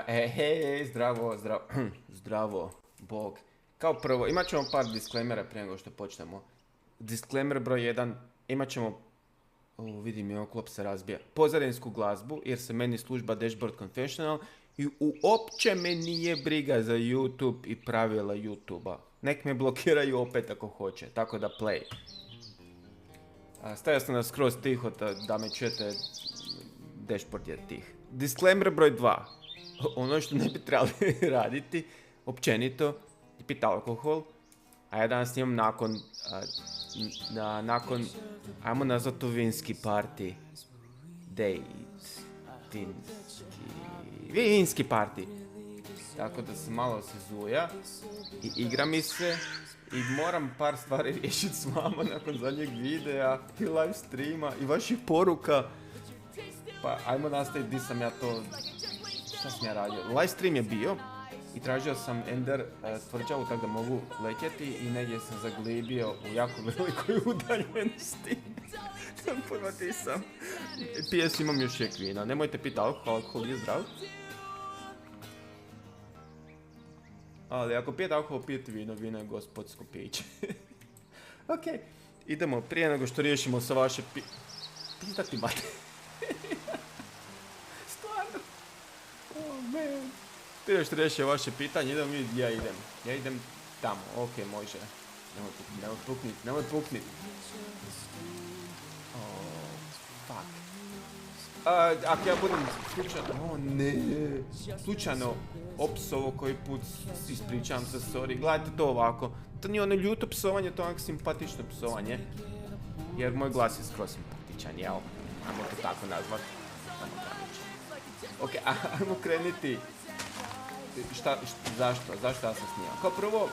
Hej, zdravo, zdravo, zdravo, bog. Kao prvo, imat ćemo par disclaimera prije nego što počnemo. Disclaimer broj 1, imat ćemo, vidim je oklop se razbija, pozadinsku glazbu jer se meni služba Dashboard Confessional i uopće me nije briga za YouTube i pravila YouTube-a. Nek me blokiraju opet ako hoće, tako da play. Stavio sam nas skroz tiho da me čujete, Dashboard je tih. Disclaimer broj 2. Ono što ne bi trebali raditi, općenito, je pit alkohol. A ja danas snimam nakon, ajmo nazvat to vinski party. Vinski party. Tako da se malo se zuja i igra mi se. I moram par stvari riješiti s vama nakon zadnjeg videa i live streama i vaših poruka. Pa ajmo nastaviti di sam ja to, šta sam ja radio. Live stream je bio i tražio sam Ender tvrđavu tako da mogu letjeti i negdje sam zaglibio u jako velikoj udaljenosti. Pojmati sam. PS imam još jek vina, nemojte piti alkohol je zdrav. Ali ako pijete alkohol, pijete vino, vino je gospodsko piće. Ok, idemo prije nego što riješimo sa vaše Pizda ti mate. Stvarno. Oh man. Prije nego što riješimo vaše pitanje, idemo vidjeti gdje ja idem. Ja idem tamo, ok, može. Nemoj puknit. Oh, fuck. Ako ja budem slučajno opsovo koji put, ispričavam se, sorry, gledajte to ovako. To nije ono ljuto psovanje, to je onak simpatično psovanje. Jer moj glas je skroz simpatičan, jel? Ajmo to tako nazvat. Ok, ajmo kreniti. Zašto ja sam snimam? Kao prvo,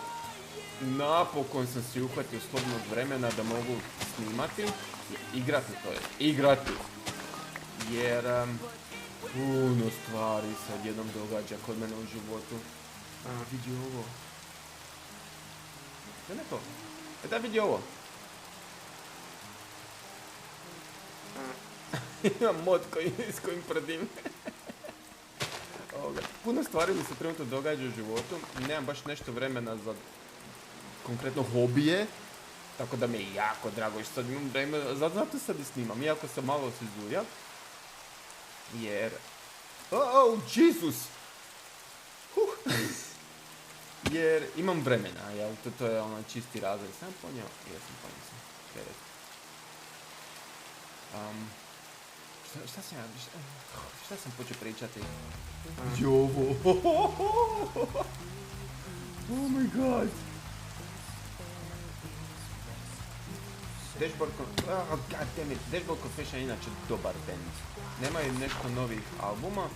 napokon sam si uhvatio slobodnog vremena da mogu snimati. Igrati. Jer puno stvari se odjednom događa kod mene u životu. Vidi ovo. Što je to? Da, vidi ovo. Imam mod s kojim prdim. Puno stvari mi se trenutno događa u životu. Nemam baš nešto vremena za konkretno hobije. Tako da mi je jako drago što sad imam vremena. Zato sad i snimam. Iako sam malo se zuja. Jer... Oh, Jesus! Jer imam vremena, jel? To je ono čisti razred. Sam ponio? Jesam ponio. Šta sam počeo pričati? Jovo! Oh my god! Dashboard Confession je inače dobar band. Nemaju nešto novih albuma,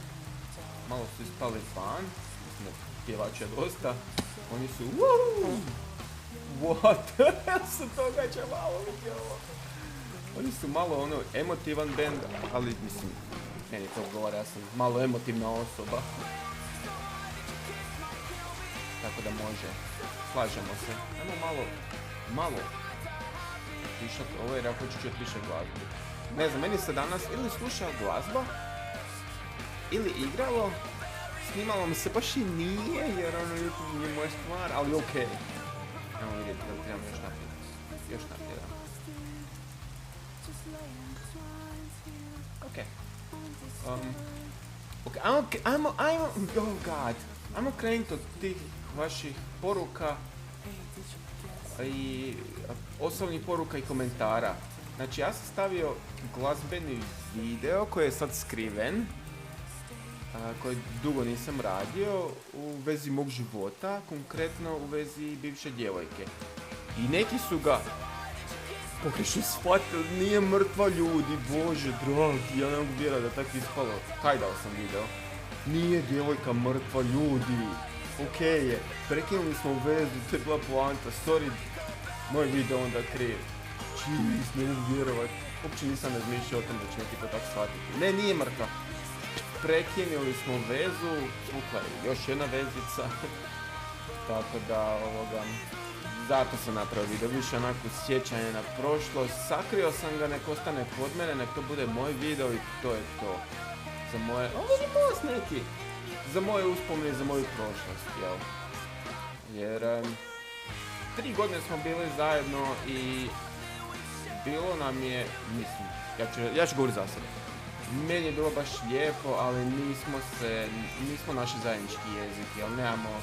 malo su ispali van, mislim da pjevača dosta. Oni su what se događa malo vidi ovo. Oni su malo ono emotivan band, ali mislim, meni to odgovara, ja sam malo emotivna osoba. Tako da može, slažemo se. Ajmo malo tišat ovo jer ja hoću čuti više glazbe. Ne znam, meni se danas ili slušao glazba, ili igralo, snimalo mi se baš i nije jer ono YouTube nije moja stvar, ali okej. Ajmo vidjeti da li trebamo još naprijed. Ajmo krenuti od tih vaših poruka i osobnih poruka i komentara. Znači ja sam stavio glazbeni video koji je sad skriven, koji dugo nisam radio u vezi mog života, konkretno u vezi bivše djevojke. I neki su ga pogrešno shvatili, nije mrtva ljudi, bože dragi, ja ne mogu vjerati da tako ispalo. Hajdao sam video. Nije djevojka mrtva ljudi. Okej je, prekinuli smo vezu, to je bila poanta, sorry, moj video onda kriv. Jeez, ne mogu vjerovat, uopće nisam razmišljao o tom da će neki to tako shvatiti. Ne, nije mrtva. Prekinuli smo vezu, tukla je još jedna vezica. Tako da, zato sam napravio video, više onako sjećanje na prošlost. Sakrio sam ga, nek ostane kod mene, nek to bude moj video i to je to. Za moje... Ovo je post neki! za moje uspomene, za moju prošlost, jel? Jer 3 godine smo bili zajedno i bilo nam je, mislim, ja ću govoriti za sebe. Meni je bilo baš lijepo, ali nismo našli zajednički jezik, jel? Nemamo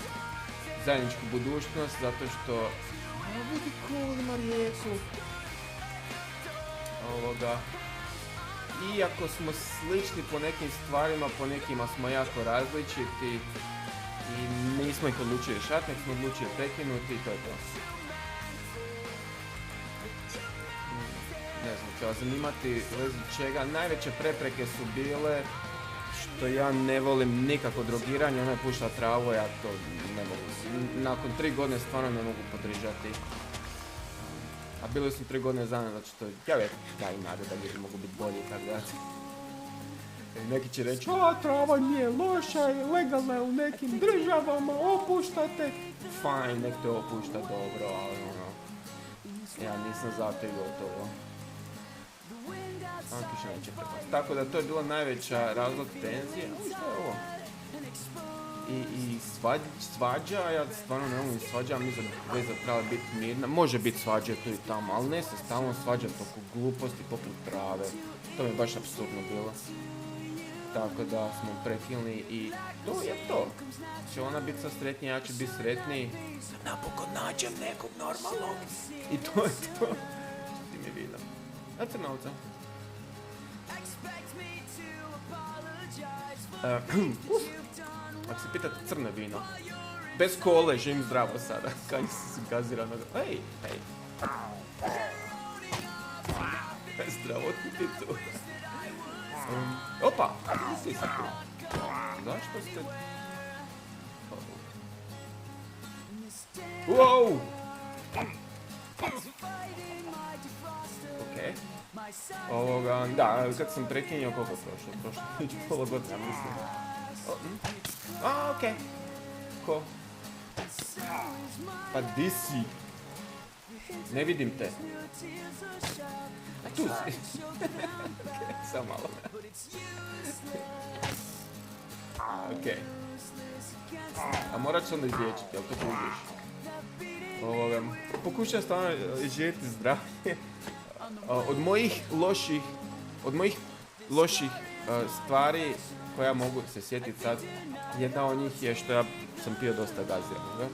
zajedničku budućnost, zato što vidi cool, ima rijeku. Iako smo slični po nekim stvarima, po nekima smo jako različiti i nismo ih odlučili rješati, nek smo odlučili prekinuti i to je to. Ne znam, će vas zanimati vezi čega. Najveće prepreke su bile što ja ne volim nikako drogiranje, ona je pušla travu, ja to ne mogu. Nakon 3 godine stvarno ne mogu podržati. A bili smo 3 godine zajedno, znači to ja uvijek dajem nade da ljudi mogu biti bolji i tako da. Neki će reći, a trava nije loša i legalna je u nekim državama, opuštate. Fajn, nek te opušta dobro, ali ja nisam za to i gotovo. Samo kiša neće prepasti. Tako da to je bila najveća razlog tenzije. Što je ovo? I svađa, ja stvarno ne volim svađa, mislim da veza treba biti mirna. Može biti svađa tu i tamo, ali ne se stalno svađati oko gluposti poput trave. To mi je baš apsurdno bilo. Tako da smo prekinuli i to je to. Će ona biti sad sretnija, ja ću biti sretniji. Napokon nađem nekog normalnog. I to je to. Ti mi vidim. A crnovca. Ako se pitate crno vino. Bez kole, živim zdravo sada. Kanji se gazirano. Ej. Zdravo ti tu. Opa! Nisi se tu. Zašto ste... Wow! Okej. Da, kad sam prekinio, koliko je prošlo? Već pola godina, mislim. Okej. Ko? Pa di si? Ne vidim te. A tu si. Samo malo. Okej. A morat ću onda izliječiti, jel to kužiš? Pokušam stvarno živjeti zdravlje. Od mojih loših stvari koja mogu se sjetiti sad, jedna od njih je što ja sam pio dosta gaziranog.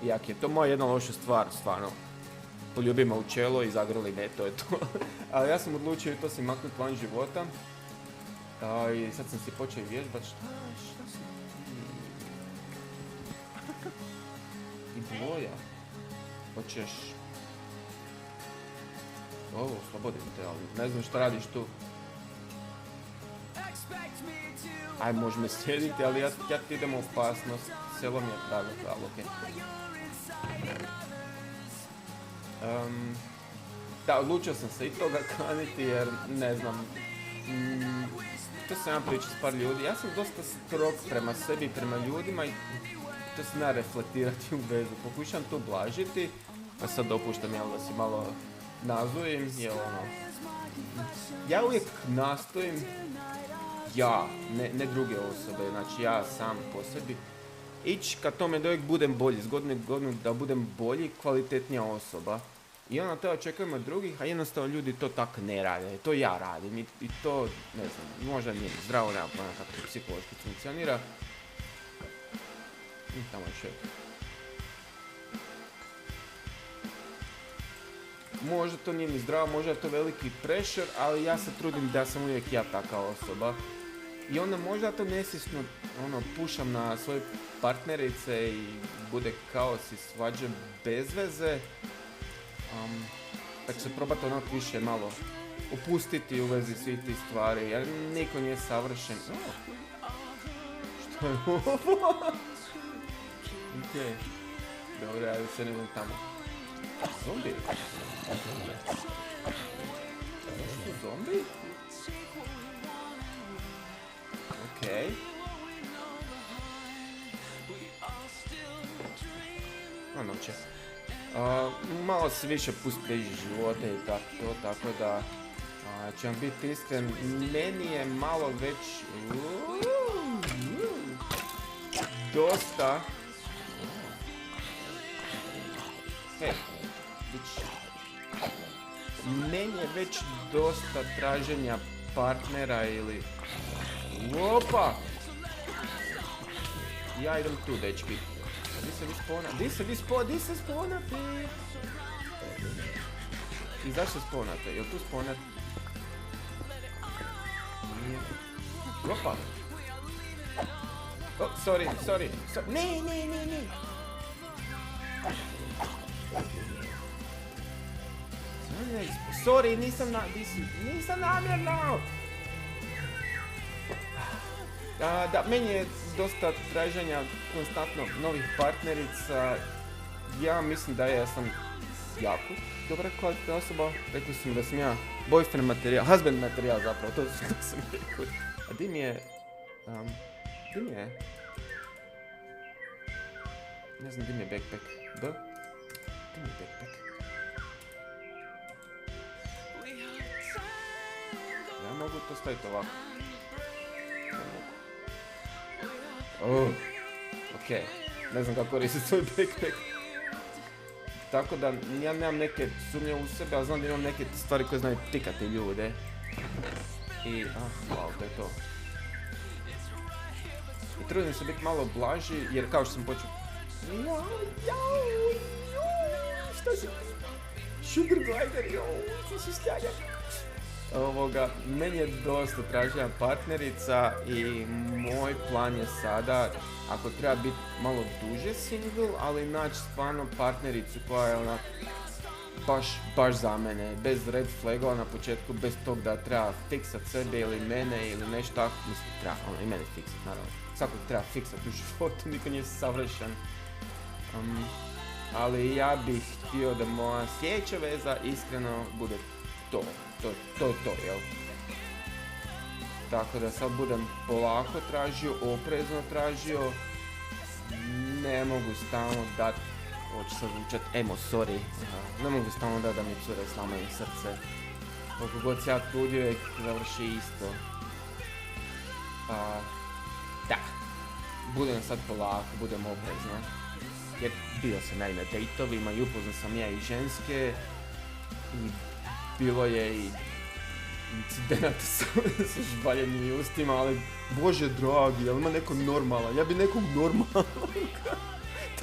Iak je to moja jedna loša stvar, stvarno. Poljubi me u čelo i zagrli me, to je to. Ali ja sam odlučio i to si maknuti plan života. I sad sam si počeo vježbati. Šta si ti? I boja. Hoćeš... Ovo, slobodim te, ali ne znam šta radiš tu. Aj, može me sjediti, ali ja ti idem u opasnost. Selo mi je pravi, ali okej. Da, odlučio sam se i toga kaniti jer, ne znam, to sam ja pričao s par ljudi. Ja sam dosta strog prema sebi i prema ljudima i to se ne reflektirati u vezu. Pokušam to ublažiti, a sad dopuštam da si malo nazujim, jer ja uvijek nastojim, ne druge osobe, znači ja sam po sebi, ići ka tome da uvijek budem bolji, iz godine da budem bolji, kvalitetnija osoba. I onda to očekujemo od drugih, a jednostavno ljudi to tako ne rade, to ja radim i to, ne znam, možda nije zdravo, nema pojma kako to psihološki funkcionira. I tamo je šef. Možda to nije ni zdravo, možda je to veliki pressure, ali ja se trudim da sam uvijek ja taka osoba. I onda možda to nesvjesno pušam na svoje partnerice i bude kaos i svađe bez veze. Pa ću se probati onak više malo opustiti u vezi svih tih stvari, jer niko nije savršen. Što je ovo? Okej. Dobro, ja se ne znam tamo. Zombi? Što, zombi? Okej. Noće. Malo se više pusti iz života i tako da ću vam biti iskren, meni je malo već dosta... Hej, meni je već dosta traženja partnera ili... Opa! Ja idem tu, dečki. Di se sponate? I zašto sponate? Jel tu sponat? Nije. Opa! Oh, sorry. Ne. Sorry, nisam namjerno! Da, meni je dosta traženja konstantno novih partnerica. Ja mislim da ja sam jako dobra kvalitetna osoba. Rekli su mi da sam ja boyfriend materijal, husband materijal zapravo, to sam rekao. A di mi je... Ne znam di mi je backpack. Di mi je backpack? Ja mogu to staviti ovako. Okej. Ne znam kako koristiti svoj backpack. Tako da ja nemam neke sumnje u sebe, ali znam da imam neke stvari koje znaju tikati ljude. I, wow, to je to. I trudim se biti malo blaži, jer kao što sam počeo... Što si? Sugar glider, ti si stjaga. Meni je dosta tražila partnerica i moj plan je sada, ako treba biti malo duže single, ali naći stvarno partnericu koja je ona baš za mene, bez red flagova na početku, bez tog da treba fiksat sebe ili mene ili nešto tako, mislim treba, i mene fiksat naravno, svakog treba fiksat u životu, niko nije savršen. Ali ja bih htio da moja sljedeća veza iskreno bude to, jel? Tako da sad budem polako tražio, oprezno tražio, ne mogu stalno dat, hoću sad zvučat sorry, ne mogu stalno dat da mi cure slamaju srce. Koliko god se ja trudio uvijek završi isto. Da, budem sad polako, budem oprezno. Jer bio sam ja i na dejtovima i upoznao sam ja i ženske i bilo je i incidenata sa žvaljenim ustima, ali bože dragi, jel ima neko normalan? Ja bi nekog normalnog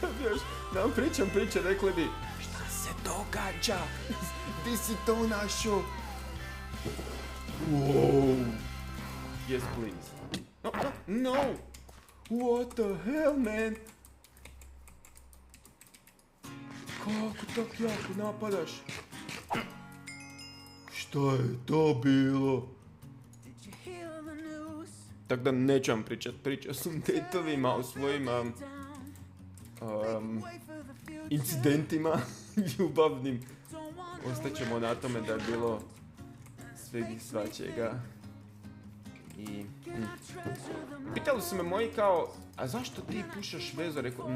da bi još nam pričam, rekli bi šta se događa? Di si to našo? Wow. Yes, please. No! What the hell, man? Kako tak jako napadaš? Što je to bilo? Tako da neću vam pričao sam dejtovima o svojim incidentima ljubavnim. Ostaćemo na tome da je bilo svega i svačega. I pitali su me moji kao, a zašto ti pušaš vezu? Rekao,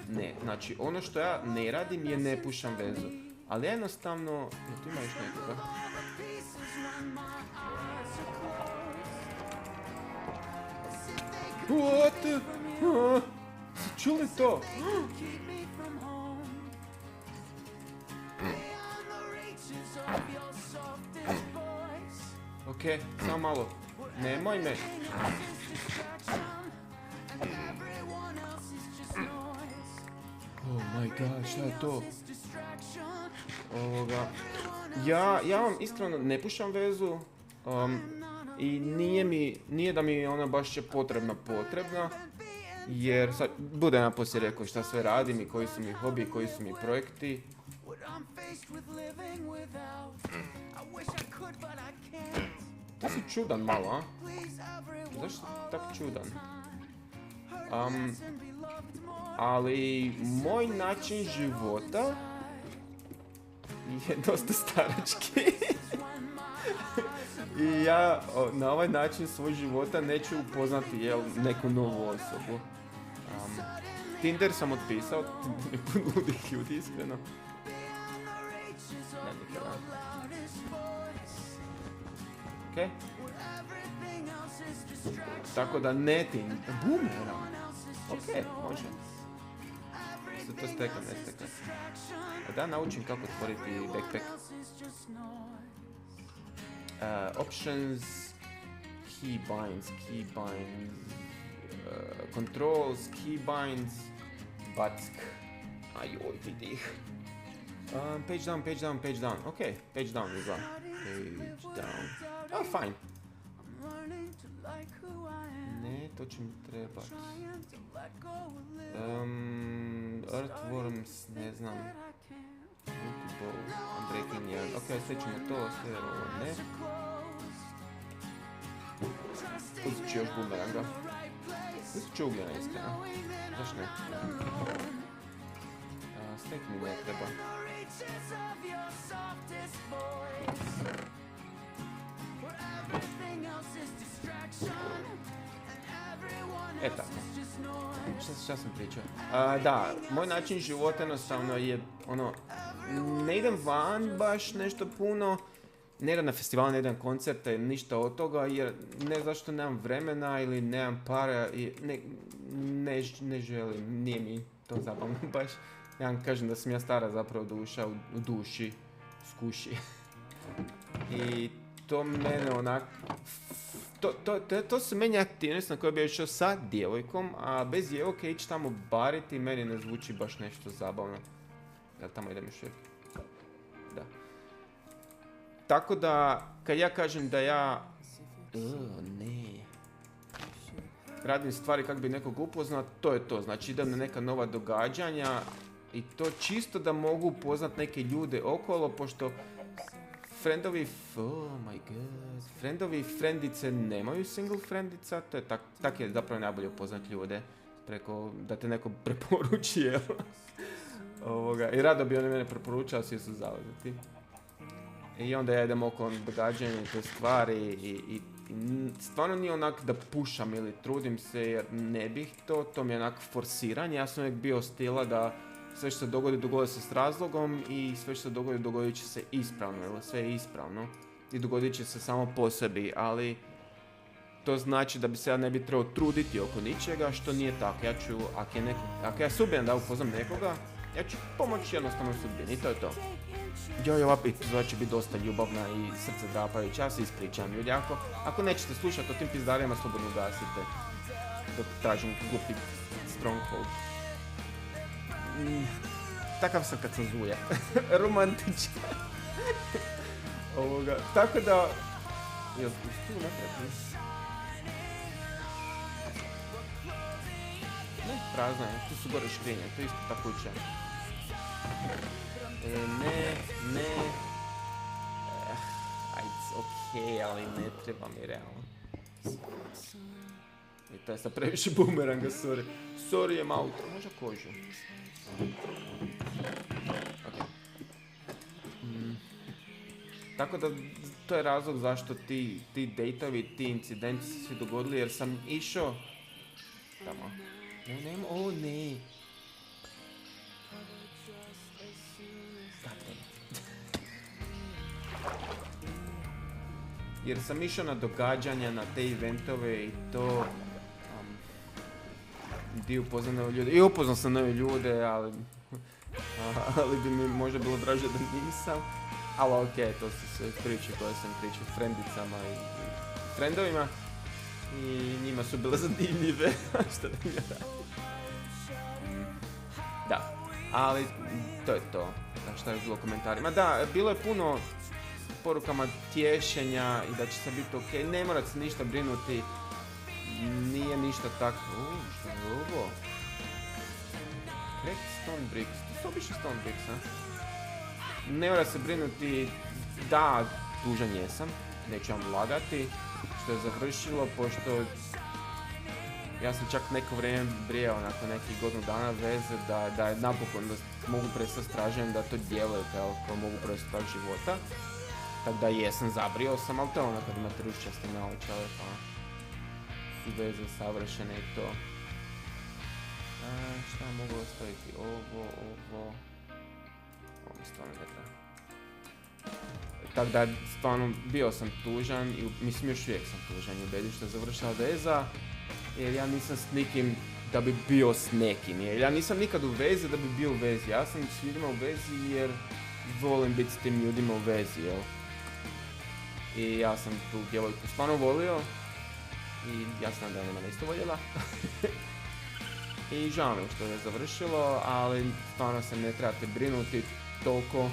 ne. Znači, ono što ja ne radim je ne pušam vezu. Ali jednostavno, tu ima još nekoga. What? Si čuli to? Okej, samo malo. Nemoj me. Oh my god, šta je to? Ja vam iskreno ne pušam vezu i nije da mi ona baš je potrebna, jer sad bude na poslije rekao šta sve radim i koji su mi hobi, koji su mi projekti. To si čudan malo, a? Zašto tako čudan? Ali moj način života je dosta starački. I ja na ovaj način svoj života neću upoznati neku novu osobu. Tinder sam otpisao, je pun ludih ljudi, iskreno. Ok? Tako da ne Tinder, boomeram. Ok, može. Se to steka, ne steka. A da naučim kako otvoriti backpack. Options, keybinds, controls, keybinds, back. Ajoj, vidi ih. Page down. Ok, page down je za. Page down. Oh, fine. Ne, to će mi trebati. Earthworms, ne znam. Unbreaking yarn. Ok, sve ćemo to, sve ovo ne. Uzit ću još boomeranga. Uzit ću ugljena iskreno. Zašto ne? Steak mi ne treba. E tako. Šta sam pričao? Da, moj način života jednostavno je ono, ne idem van baš nešto puno, ne idem na festival, ne idem na koncerte, ništa od toga, jer ne zašto nemam vremena ili nemam para i ne želim, nije mi to zabavno baš. Ja vam kažem da sam ja stara zapravo duša u duši, skuši. I to mene onak... To su meni aktivnosti na koje bi išao sa djevojkom, a bez djevojke ići tamo bariti meni ne zvuči baš nešto zabavno. Jel tamo idem još uvijek? Da. Tako da, kad ja kažem da ja... ne. Radim stvari kako bi nekog upoznat, to je to. Znači idem na neka nova događanja i to čisto da mogu upoznat neke ljude okolo, pošto friendovi i friendice nemaju single friendica, to je tak je zapravo najbolje upoznat ljude, preko da te neko preporuči, jel? I rado bi oni mene preporučali, svi su zauzeti. I onda ja idem oko događanja i te stvari i stvarno nije onak da pušam ili trudim se jer ne bih to mi je onak forsiranje. Ja sam uvijek bio stila da sve što se dogodi se s razlogom i sve što se dogodit će se ispravno, jer sve je ispravno i dogodit će se samo po sebi, ali to znači da bi se ja ne bi trebao truditi oko ničega, što nije tako. Ja ću, ako ja sudbijem da upoznam nekoga, ja ću pomoći jednostavno sudbini i to je to. Joj, ova epizoda će biti dosta ljubavna i srce drapajuća, ja se ispričam ljudi, ako nećete slušati o tim pizdarima, slobodno ugasite dok tražim glupi stronghold. Takav sam kad sam zuja. Romantičan. Tako da... Jel tu napravim? Ne, prazna je. Tu su gore škrinje. To je isto ta kuća. Ne. Ajde, okej, ali ne treba mi realno. I to je sad previše boomeranga, sorry. Sorry, je malo to. Možda kožu. Okay. Tako da, to je razlog zašto ti dejtovi, ti incidenti su svi dogodili, jer sam išao tamo. Ne. Jer sam išao na događanja, na te eventove i to... Di upoznam nove ljude. I upoznam sam nove ljude, ali bi mi možda bilo draže da nisam. Ali okej, to su sve priče koje sam pričao frendicama i frendovima. I njima su bile zanimljive. Šta da mi je radi? Da, ali to je to. Šta je bilo u komentarima? Da, bilo je puno porukama tješenja i da će se biti okej. Ne morate se ništa brinuti. Nije ništa tako. Što je ovo? Cracked stone bricks. To su obični stone bricks, a? Ne mora se brinuti. Da, tužan jesam. Neću vam lagati. Što je završilo, pošto... Ja sam čak neko vrijeme brijao nakon nekih godinu dana veze da je napokon da mogu prestati s traženjem da to djevojka koja mogu prestati tak života. Tako da jesam, zabrio sam, ali to je ono kad imate rušćaste naočale pa... veze savršene i to. Šta mogu ostaviti? Ovo mi stvarno ne treba. Tako da, stvarno, bio sam tužan i mislim još uvijek sam tužan i u bedu što je završila veza. jer ja nisam s nikim da bi bio s nekim. Jer ja nisam nikad u vezi da bi bio u vezi. Ja sam s ljudima u vezi jer volim biti s tim ljudima u vezi, jel? I ja sam tu djevojku stvarno volio i ja sam da je ona isto voljela. I žao mi što je završilo, ali stvarno se ne trebate brinuti toliko.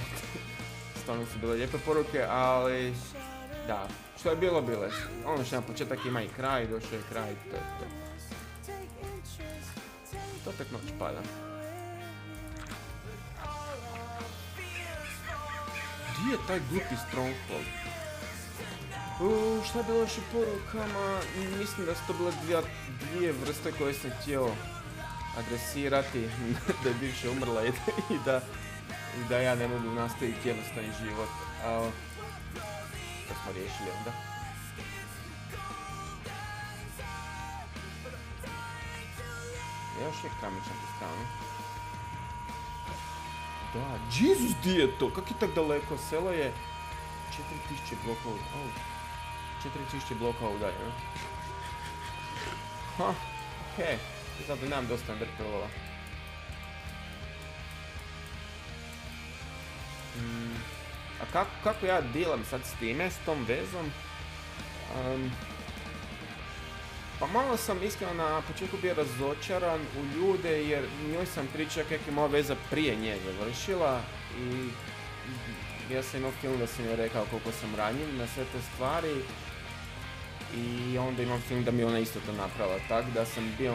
Stvarno su bile lijepe poruke, ali da, što je bilo, bilo je. Ono što na početak ima i kraj, došao je kraj, to je to. To tek noć pada. Gdje je taj glupi Stronghold? Šta je bilo još u porukama? Mislim da su to bile dvije vrste koje sam htio adresirati, da je bivša umrla i da ja ne mogu nastaviti jednostavni život. To smo riješili onda. Još je kramić na tu stranu. Da, Jesus, di je to? Kak je tak daleko? Selo je 4000 blokova. 4000 blokova udaljeno. Okej. Zato nemam dosta underpearlova. A kako ja dealam sad s time, s tom vezom? Pa malo sam iskreno na početku bio razočaran u ljude jer njoj sam pričao kako je moja veza prije nje završila i ja sam imao film da sam joj rekao koliko sam ranjiv na sve te stvari i onda imam film da mi ona isto to napravila, tako da sam bio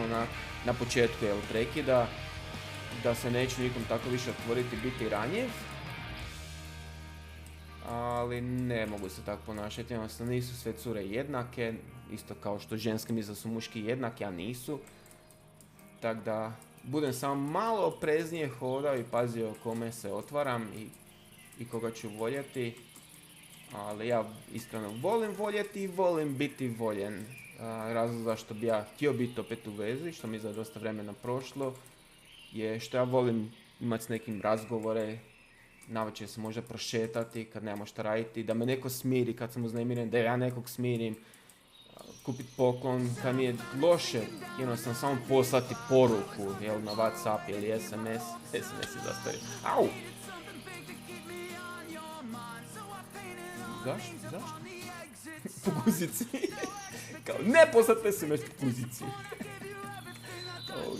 na početku prekida, da se neću nikom tako više otvoriti, biti ranjiv. Ali ne mogu se tako ponašati, jednostavno nisu sve cure jednake, isto kao što ženske misle su muški jednaki, a nisu. Tako da budem samo malo opreznije hodao i pazio kome se otvaram i koga ću voljeti. Ali ja iskreno volim voljeti i volim biti voljen. Razlog zašto bi ja htio biti opet u vezi, što mi je za dosta vremena prošlo, je što ja volim imati s nekim razgovore, navečer se možda prošetati kad nemamo šta raditi, da me neko smiri kad sam uznemiren, da ja nekog smirim, kupiti poklon kad mi je loše, jednostavno samo poslati poruku, jel, na WhatsApp ili SMS je zastario. Au! Zašto? Po guzici. Kao, ne poslati SMS po guzici.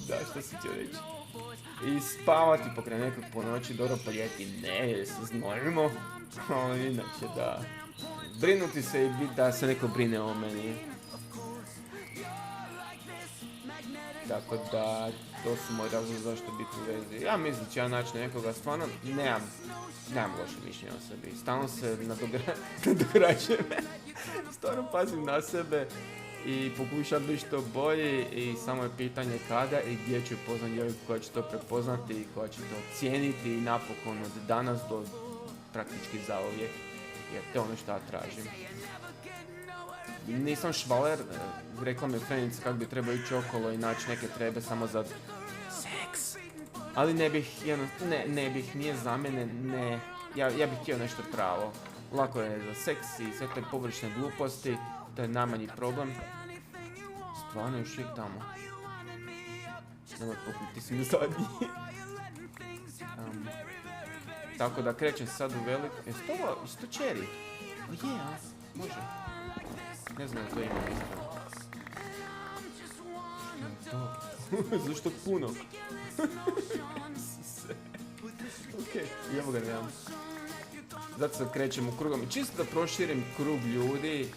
Da, što si ću reći? I spavati pokraj nekog po noći, dobro pa ljeti ne, jer se znojimo. Ali inače da, brinuti se i biti da se neko brine o meni. Tako da, to su moji razlozi zašto biti u vezi. Ja mislim da ću ja naći nekoga, stvarno nemam loše mišljenje o sebi. Stalno se nadograđujem, stvarno pazim na sebe i pokušam biti što bolji i samo je pitanje kada i gdje ću poznati djevojku koja će to prepoznati i koja će to ocijeniti i napokon od danas do praktički zauvijek, jer to je ono što ja tražim. Nisam švaler, rekla mi je frenica kako bi trebao ići okolo i naći neke trebe samo za seks. Ali ne bih, nije za mene, ne. Ja bih htio nešto pravo. Lako je za seks i sve te površne gluposti, to je najmanji problem. Stvarno još uvijek tamo. Nemoj pokupiti, ti si mi zadnji. Tako da krećem sad u velik... Jesi to čeri? Može. Ne znam to ima ispravo. Zašto puno? Okej, evo ga nemam. Zato sad krećem u krugom. Čisto da proširim krug ljudi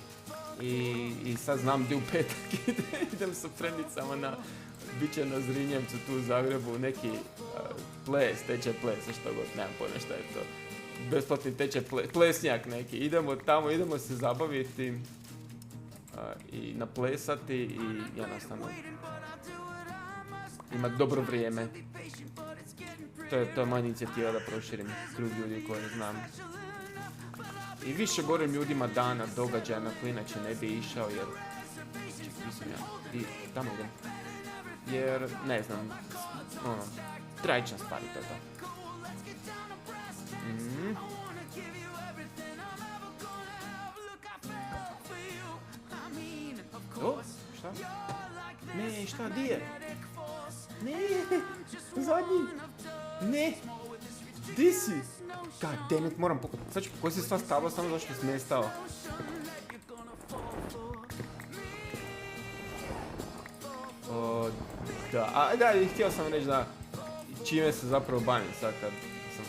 i sad znam gdje u petak idem sa frendicama na... Biće na Zrinjevcu tu u Zagrebu neki tečaj plesa, što god, nemam pojma šta je to. Besplatni tečaj plesnjak neki. Idemo tamo, idemo se zabaviti i naplesati i jednostavno imati dobro vrijeme. To je moja inicijativa da proširim krug ljudi koje znam. I više govorim ljudima dana, događaja na koji inače ne bi išao jer... Mislim ja, i tamo idem. Jer, ne znam, tragična stvar i to je to. O, šta? Ne. Ne, šta, di je? Ne, zadnji. Ne. Di si? God damn it, moram pokupiti. Sad ću koji si sva stavila, samo zašto si nestao. O, da, i htio sam reći da čime se zapravo bavim sad kad sam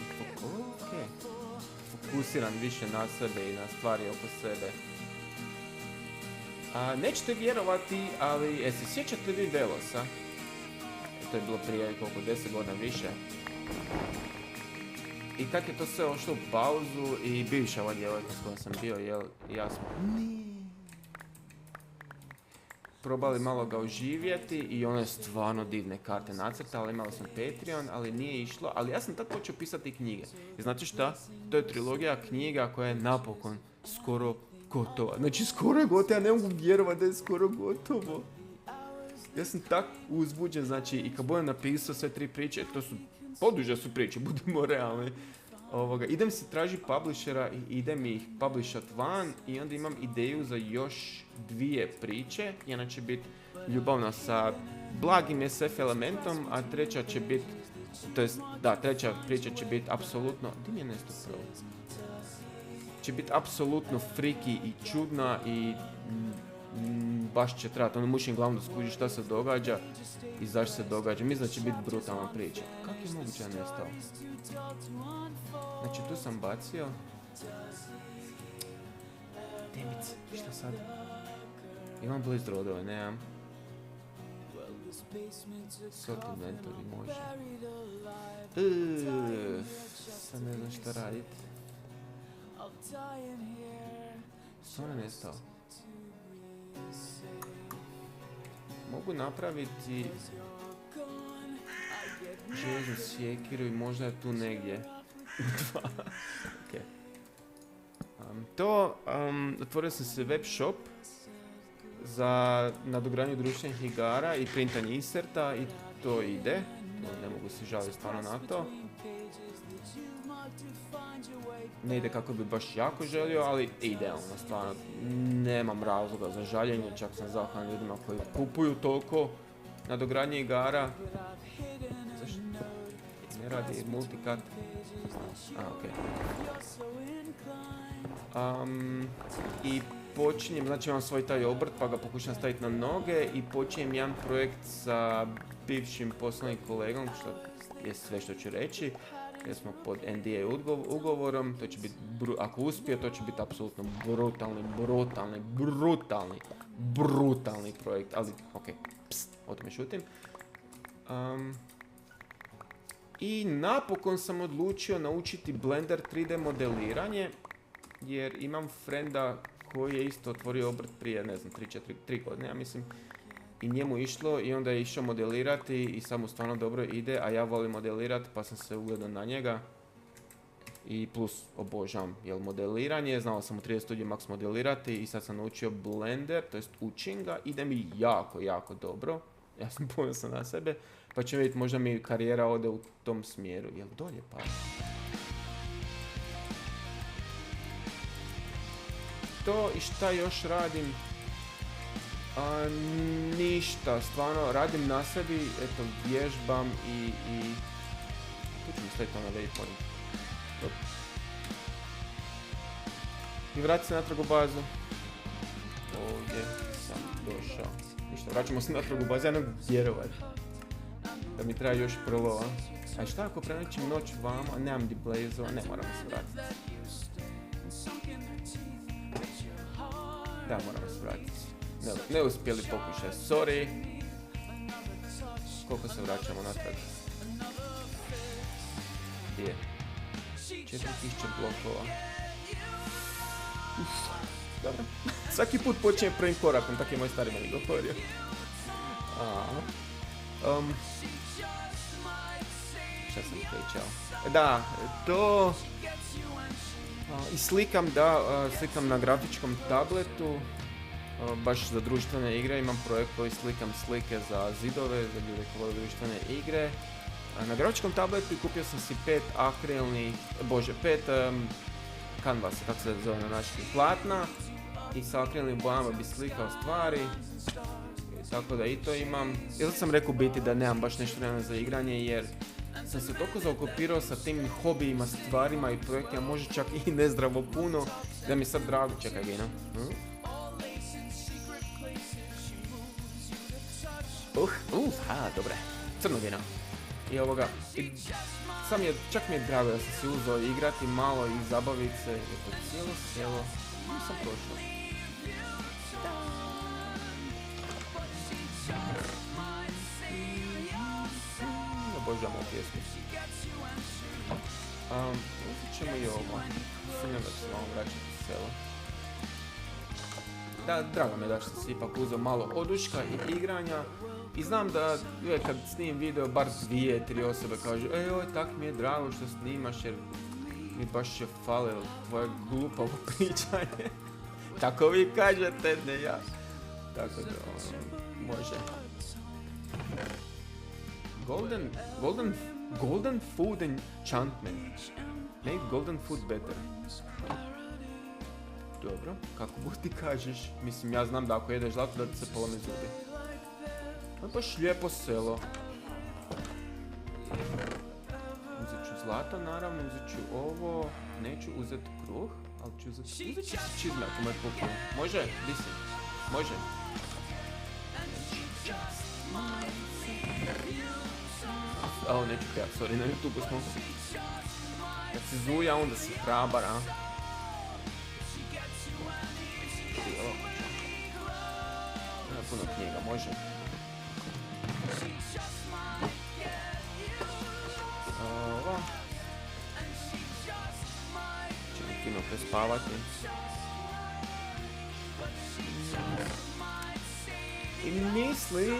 fokusiran više na sebe i na stvari oko sebe. Nećete vjerovati, ali se sjećate vi Delosa? To je bilo prije koliko 10 godina više. I tak je to sve ošlo u pauzu i bivša ova djevojka s kojom sam bio, ja smo probali malo ga oživjeti i ono je stvarno divne karte nacrtala, imali smo Patreon, ali nije išlo, ali ja sam tad počeo pisati knjige. I znate šta? To je trilogija knjiga koja je napokon skoro gotova. Znači skoro je gotova, ja ne mogu vjerovati da je skoro gotovo. Ja sam tak uzbuđen, znači i kad budem napisao sve 3 priče, to su, poduže su priče, budemo realni. Idem si tražiti publishera i idem ih publishat van i onda imam ideju za još 2 priče. Jedna će biti ljubavna sa blagim SF elementom, a treća će biti, treća priča će biti apsolutno, gdje mi je nešto pravo? Će biti apsolutno friki i čudna i baš će trebati, mušim glavom da skuži šta se događa i zašto se događa. Mislim da će biti brutalna priča. Kako je moguće da nestao? Znači tu sam bacio. Demice, šta sad? Imam Blizzard rodove, nemam. Sort inventory može. Sad ne znam šta radit. Stvarno je nestao. Mogu napraviti željeznu sjekiru i možda je tu negdje. Okay. Otvorio sam se web shop za nadogradnju društvenih igara i printanje inserta i to ide. Ne mogu se žaliti stvarno na to. Ne ide kako bi baš jako želio, ali idealno stvarno. Nemam razloga za žaljenje, čak sam zahvalan ljudima koji kupuju toliko nadogradnje igara. Zašto? Ne radi multicut. Okej. I počinjem, znači imam svoj taj obrt pa ga pokušam staviti na noge i počinjem jedan projekt sa bivšim poslovnim kolegom, što je sve što ću reći. Jer smo pod NDA ugovorom, to će biti, ako uspije, to će biti apsolutno brutalni projekt, ali o tome šutim. I napokon sam odlučio naučiti Blender 3D modeliranje, jer imam frenda koji je isto otvorio obrt prije, ne znam, 3 godine, ja mislim. I njemu išlo i onda je išao modelirati i sad mu stvarno dobro ide, a ja volim modelirati pa sam se ugledao na njega. I plus obožavam modeliranje, znao sam u 3D Studio Max modelirati i sad sam naučio Blender, to jest učim ga, ide mi jako dobro. Ja sam ponosan na sebe, pa ćemo vidjeti možda mi karijera ode u tom smjeru. Jel dolje pa? To i šta još radim? Ništa, stvarno radim na sebi, eto, vježbam i... Tu ću mi staviti to na waypoint. I vratim se natrag u bazu. Ovdje sam došao. Ništa, vraćamo se natrag u bazu, ja ne mogu vjerovat. Da mi treba još prolova. A šta ako prenoćim noć vama, nemam di blazova, ne moramo se vratiti. Da, moramo se vratiti. Ne uspjeli pokušaj, sorry. Koliko se vraćamo natrag? Gdje? 4000 blokova. Dobro. Svaki put počinjem prvim korakom, tako je moj stari meni govorio. Šta sam pričao? Da, to... I slikam na grafičkom tabletu. Baš za društvene igre, imam projekt koji slikam slike za zidove, za ljude koji vole društvene igre. Na grafičkom tabletu kupio sam si 5 canvas, kako se zove na našem, platna. I sa akrilnim bojama bi slikao stvari. Tako da i to imam. Ili sam rekao biti da nemam baš nešto vremena za igranje jer sam se toliko zaokupirao sa tim hobijima, stvarima i projektima, može čak i nezdravo puno, da mi je sad drago. Čekaj vino. Dobre. Crno vino. I ovoga, čak mi je drago da sam si uzeo igrati malo i zabaviti se, jer to cijelo selo nisam prošao. Obožavam ovu pjesmu. Uzet ćemo i ovo. Sumnjam da ću malo vraćati u selo. Da, drago mi je da sam si ipak uzeo malo oduška i igranja. I znam da uvijek kad snimim video, bar 2-3 osobe kažu oj, tak mi je drago što snimaš jer mi baš je falilo tvoje glupavo pričanje. Tako vi kažete, ne ja. Tako da, može. Golden food enchantment. Make golden food better. Dobro, kako god ti kažeš. Mislim, ja znam da ako jedeš zlato da ti se polome zubi. To je baš lijepo selo. Uzet ću zlato, naravno, uzet ću ovo. Neću uzet kruh, ali ću uzet ću čizme ako me puknu. Može? Di si? Može? Ovo neću prijat, sorry, na YouTube smo. Kad si zuja, onda si hrabar, a? Ima puno knjiga, može. Ovo. Ćemo fino prespavati. I mislim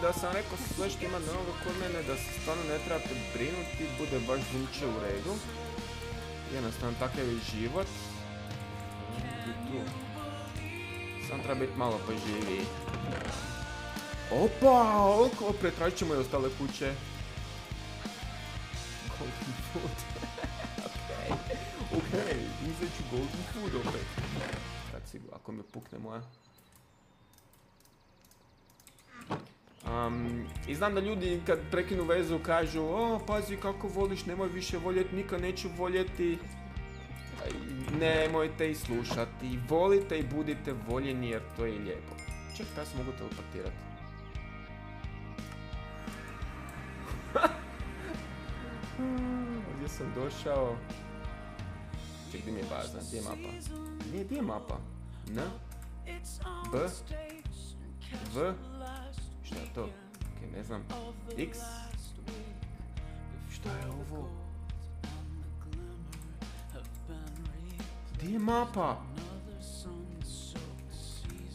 da sam rekao sve što ima novo kod mene, da se stvarno ne trebate brinuti, bude baš zvuče u redu. Jednostavno takav je život. I tu. Sam treba biti malo poživiji. Opa, oko, pretražit ćemo i ostale kuće. Golden food. Okej, uzet ću golden food opet. Kad si, ako mi pukne moja. I znam da ljudi kad prekinu vezu kažu pazi kako voliš, nemoj više voljeti, nikad neću voljeti. Nemojte ih slušati, volite i budite voljeni jer to je lijepo. Čekaj, ja se mogu teleportirati. Ovdje sam došao. Ček, gdje mi je baza, gdje je mapa? Gdje je mapa? N, B, V. Šta je to? Ok, ne znam. X. Šta je ovo? Gdje je mapa?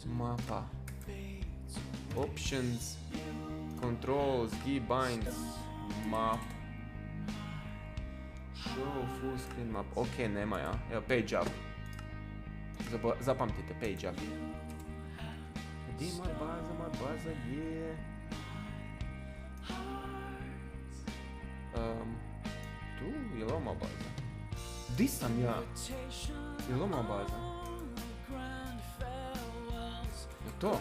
Mapa. Options. Controls. Keybinds. Map. Show full screen map. Ok, nema ja. Evo, page up. Zapamtite, page up. Gdje je moja baza? Moja baza je... Tu? Je li ovo moja baza? Di sam ja? Je li ovo moja baza? Je to?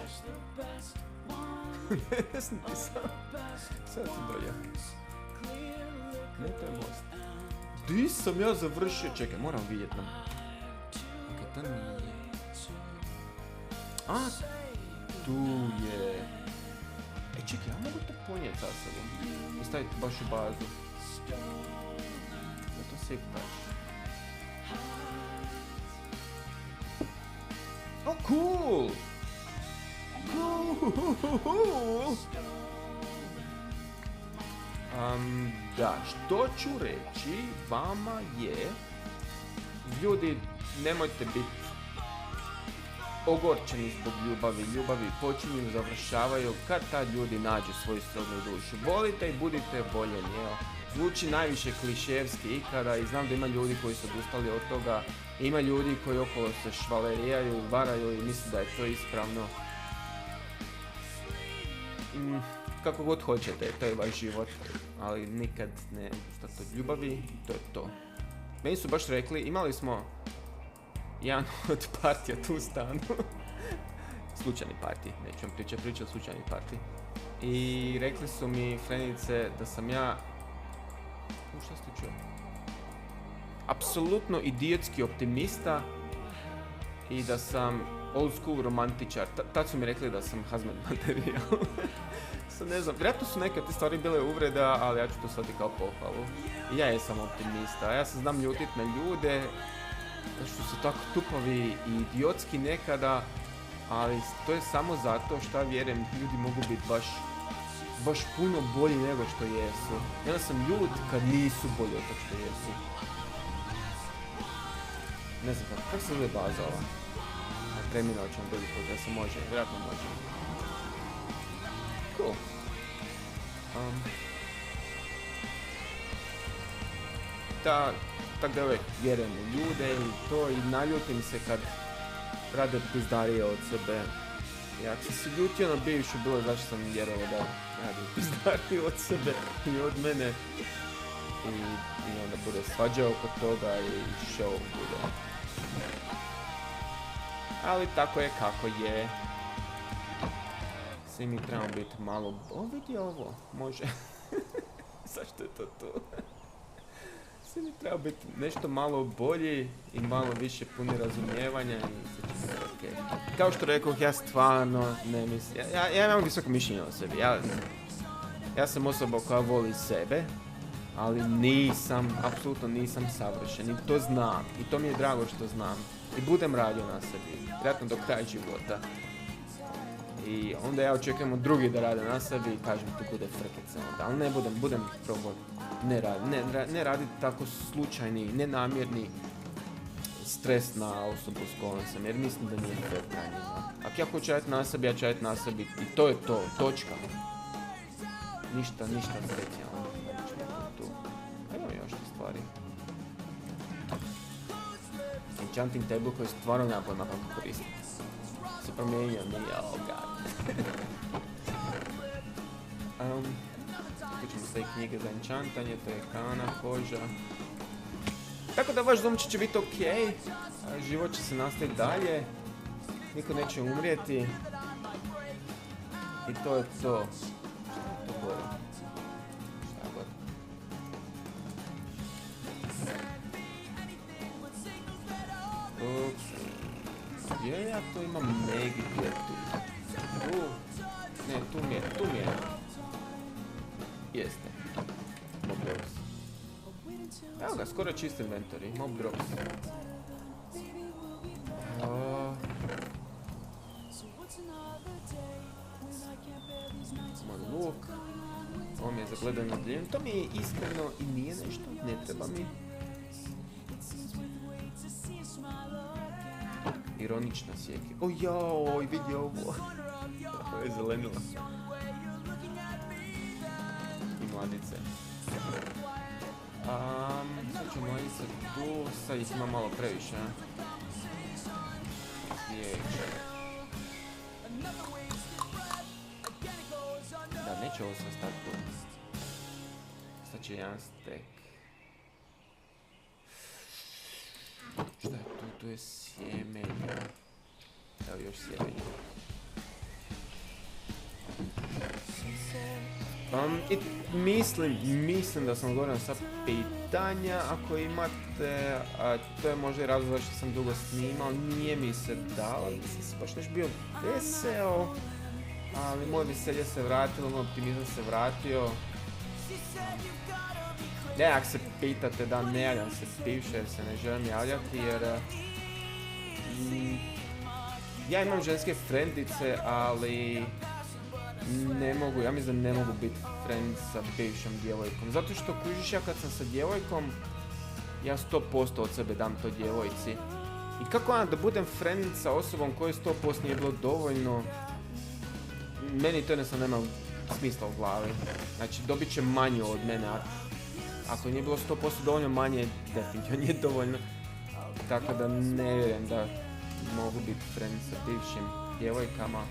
Ne znam di sam. Sad sam dolje. Ne, to je most. Di sam ja završio? Čekaj, moram vidjeti nam. Ok, to nije. A, tu je. E, čekaj, ja mogu to ponijeti sa sobom. I staviti baš u bazu. Da to se baš. Oh, cool! Cool! Da, što ću reći vama je, ljudi, nemojte biti ogorčeni zbog ljubavi. Ljubavi počinju, završavaju kad tad ljudi nađu svoju srodnu dušu. Volite i budite voljeni, evo. Zvuči najviše kliševski ikada i znam da ima ljudi koji su odustali od toga. Ima ljudi koji okolo se švalerijaju, varaju i misle da je to ispravno. Kako god hoćete, to je vaš život, ali nikad ne odustati od ljubavi, to je to. Meni su baš rekli, imali smo jedan od partija tu u stanu slučajni party, neću vam pričati o slučajni party. I rekli su mi frenice da sam ja, šta ste čuo? Apsolutno idiotski optimista i da sam old school romantičar. Tad su mi rekli da sam husband materijal. Ne znam, vjerojatno su neke od te stvari bile uvreda, ali ja ću to shvatiti kao pohvalu. I ja jesam optimista, ja se znam ljutit na ljude, što su tako tupavi i idiotski nekada, ali to je samo zato što vjerujem ljudi mogu biti baš puno bolji nego što jesu. Ja sam ljud kad nisu bolji od tog što jesu. Ne znam kako se zove baza ova? Preminao ću vam drugi put, da se može, vjerojatno može. Cool. Tako da uvijek vjerujem u ljude i to, i naljutim se kad rade pizdarije od sebe. Ja sam se ljutio na bivšu, bilo je zašto sam vjerovao da rade pizdarije od sebe i od mene. I onda bude svađao oko toga i show bude. Ali tako je kako je. Svi mi trebamo biti malo... vidi ovo, može. Zašto je to tu? Svi mi treba biti nešto malo bolji i malo više puni razumijevanja i sve će se ok. Kao što rekoh, ja stvarno ne mislim... Ja imam visoko mišljenje o sebi. Ja sam osoba koja voli sebe, ali apsolutno nisam savršen i to znam. I to mi je drago što znam. I budem radio na sebi, vjerojatno do kraja života. I onda ja očekujem od drugih da rade na sebi i kažem ti bude frkica onda. Ali ne budem probao ne raditi tako slučajni, nenamjerni stres na osobu s kojom sam, jer mislim da nije fair na njima. Ako ja hoću raditi na sebi, ja ću raditi na sebi i to je to, točka. Ništa specijalno. Tu. Evo još te stvari. Enchanting table koji stvarno nema pojma kako koristiti. Se promijenio, nije, oh god. Tu ćemo sve knjige za enchantanje, to je kana, koža. Tako da vaš domčić će biti ok, život će se nastaviti dalje, niko neće umrijeti. I to je to. Šta je to gore? Šta god. Gdje ja to imam negdje tu? Ne, tu mi je. Jeste. Mob Drops. Evo ga, skoro čist inventory. Mob Drops. Moj luk. Ovo mi je za gledanje na daljinu. To mi je iskreno i nije nešto. Ne treba mi. Ironična sjeki. Ojoj, vidi ovo. Ovo je zelenilo. I mladice. Sad ću mladice tu. Sad ih ima malo previše. Svijeće. Da, neće ovo sam stati tu. Sad će jedan stek. Šta je tu? Tu je sjemenja. Evo još sjemenja. I mislim da sam odgovorio na sva pitanja. Ako imate, to je možda i razlog zašto sam dugo snimao, nije mi se dalo, nisam se baš neš bio veseo, ali moje veselje se vratilo, moj optimizam se vratio. Ne, ako se pitate da ne javljam se bivše jer se ne želim javljati, jer ja imam ženske frendice, ali ne mogu, ja mislim da ne mogu biti friend sa bivšom djevojkom. Zato što kužiš, ja kad sam sa djevojkom, ja 100% od sebe dam toj djevojci. I kako onda da budem friend sa osobom koje 100% nije bilo dovoljno, meni to jednostavno nema smisla u glavi. Znači, dobit će manje od mene, ako nije bilo 100% dovoljno manje, definitivno nije dovoljno. Tako da ne vjerujem da mogu biti friend sa bivšim djevojkama.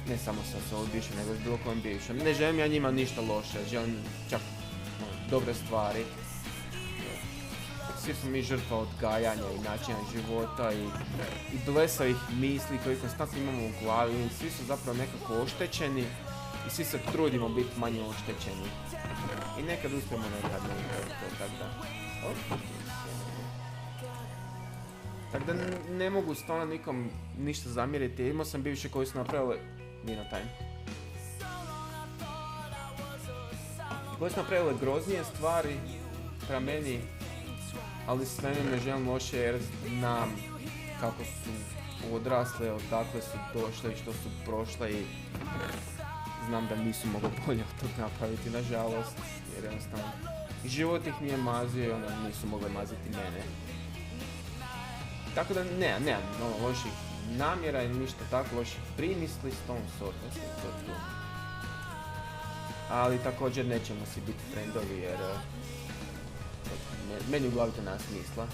Ne samo sa svojom bivšom, nego s bilo kojom bivšom. Ne želim ja njima ništa loše, želim čak dobre stvari. svi smo mi žrtva odgajanja i načina života i blesavih misli koje konstantno imamo u glavi. Svi su zapravo nekako oštećeni i svi se trudimo biti manje oštećeni. I nekad uspijemo, nekad ne. Tako da ne mogu stvarno nikom ništa zamjeriti. Imao sam bivše koji su napravili Dino Time. Koji su napravili groznije stvari prema meni, ali s mene ne želim loše jer znam kako su odrasle, odakle su došle i što su prošle i znam da nisu mogli bolje od tog napraviti, nažalost, jer jednostavno život ih nije mazio i onda nisu mogli maziti mene. Tako da nemam loših namjera i ništa tako, loših primisli s tom sortom. Ali također nećemo si biti friendovi jer meni u glavi to nema smisla.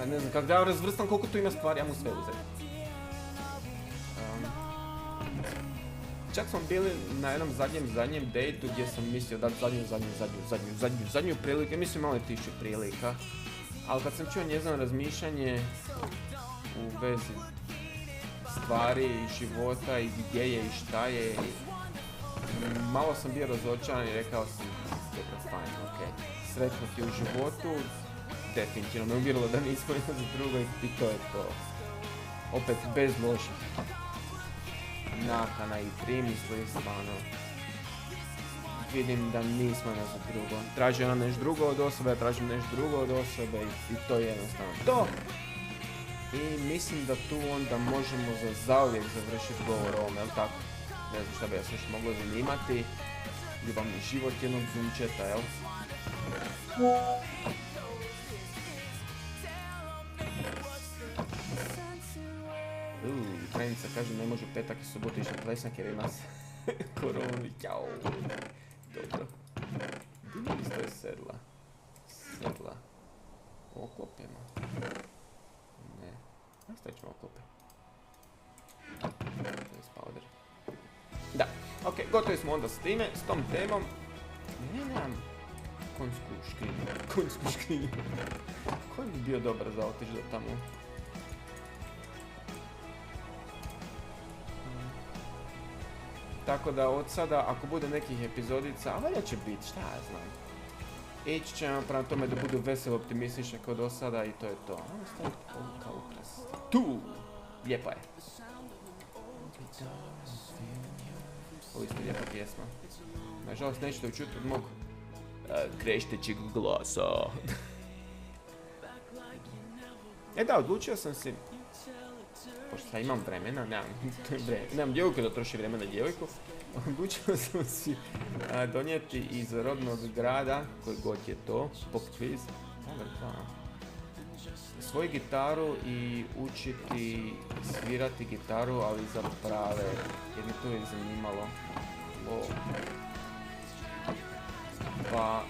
Ne znam, kako da ja razvrstam koliko tu ima stvari, ja mu sve uzeti. Čak smo bili na jednom zadnjem dejtu gdje sam mislio dati zadnju priliku, mislim imao je 1000 prilika. Ali kad sam čuo njezino razmišljanje u vezi stvari i života i gdje je i šta je, malo sam bio razočaran i rekao sam dobro, fajn, ok, sretno ti u životu, definitivno me uvjerilo da nismo jedno za drugo i to je to. Opet bez loših nakana i primisli, stvarno vidim da nismo jedno za drugo. Traži ona nešto drugo od osobe, ja tražim nešto drugo od osobe i to je jednostavno to. I mislim da tu onda možemo za zauvijek završiti govor o ovome, jel tako? Ne znam šta bi vas još moglo zanimati. Ljubavni život jednog zumčeta, jel? Trenica kaže ne može petak i subotu ići na plesnjak jer ima koronu. Jao. Dobro. Gdje isto je sedla? Sedla. Oklopima. Ne. Nastavit ćemo oklope. Powder. Da. Ok, gotovi smo onda s time, s tom temom. Nemam konjsku škrinju. Koji bi bio dobar za otići do tamo? Tako da od sada, ako bude nekih epizodica, a valjda će biti, šta ja znam. Ići ćemo prema tome da budu veselo optimistične kao do sada i to je to. Ajmo staviti ovo kao ukras. Tu! Lijepa je. Ovo isto lijepa pjesma. Nažalost nećete učuti od mog kreštećeg glasa. Da, odlučio sam si, pošto sad imam vremena, nemam djevojku da troši vremena na djevojku, odlučio sam si donijeti iz rodnog grada, koji god je to, pop quiz, svoju gitaru i učiti svirati gitaru, ali za prave, jer mi to je zanimalo. Pa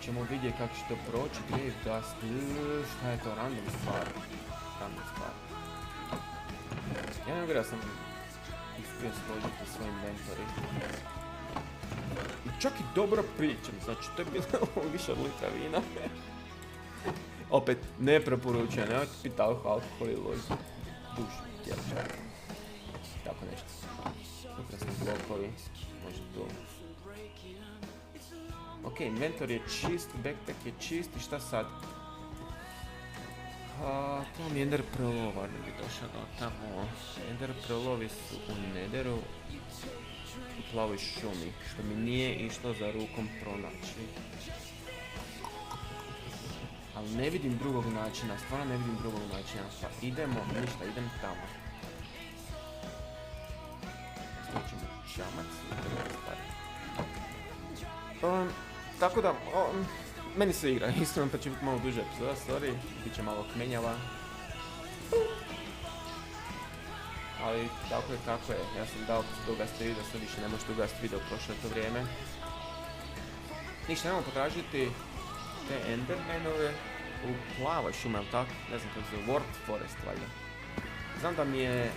ćemo vidjeti kako će to proći, Grave Dust, šta je to, random stvar. Ja ne vjerujem da sam uspio složiti svoj inventory. I čak i dobro pričam, znači to je bilo više od litra vina. Opet, ne preporučujem, nemojte piti alkohol i lož dušu, tijelo. Tako nešto. Ukrasni blokovi, može tu. Ok, inventor je čist, backpack je čist i šta sad? To mi Ender Pearlova da bi došao do tamo. Ender Pearlovi su u Nederu, u plavoj šumi, što mi nije išlo za rukom pronaći. Ali ne vidim drugog načina, stvarno ne vidim drugog načina, pa idem tamo. Stočimo čamac, tako da, meni se igra, iskreno pa će biti malo duže epizoda, sorry, bit će malo kmenjava. Ali tako je kako je, ja sam dao dugasti video, sad više ne možeš dugasti video, prošlo je to vrijeme. Ništa, nemamo potražiti te Endermanove u plavoj šumi, ali tako, ne znam kako se zove, Ward Forest valjda. Znam da mi je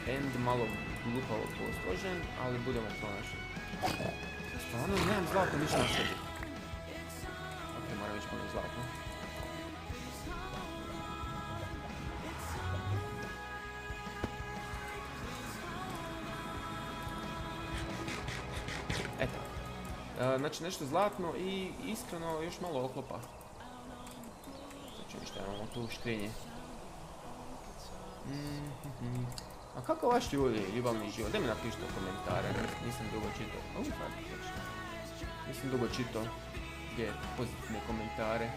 End malo glupavo posložen, ali budemo pronašli. Stvarno nemam zlatno ništa na sebi. Ok, moram ići malo zlatno. Eto. Znači nešto zlatno i iskreno još malo oklopa. Znači što imamo tu u škrinji. A kako vaš ljubavni život? Daj mi napišite u komentare, nisam dugo čitao. Nisam dugo čitao gdje pozitivne komentare.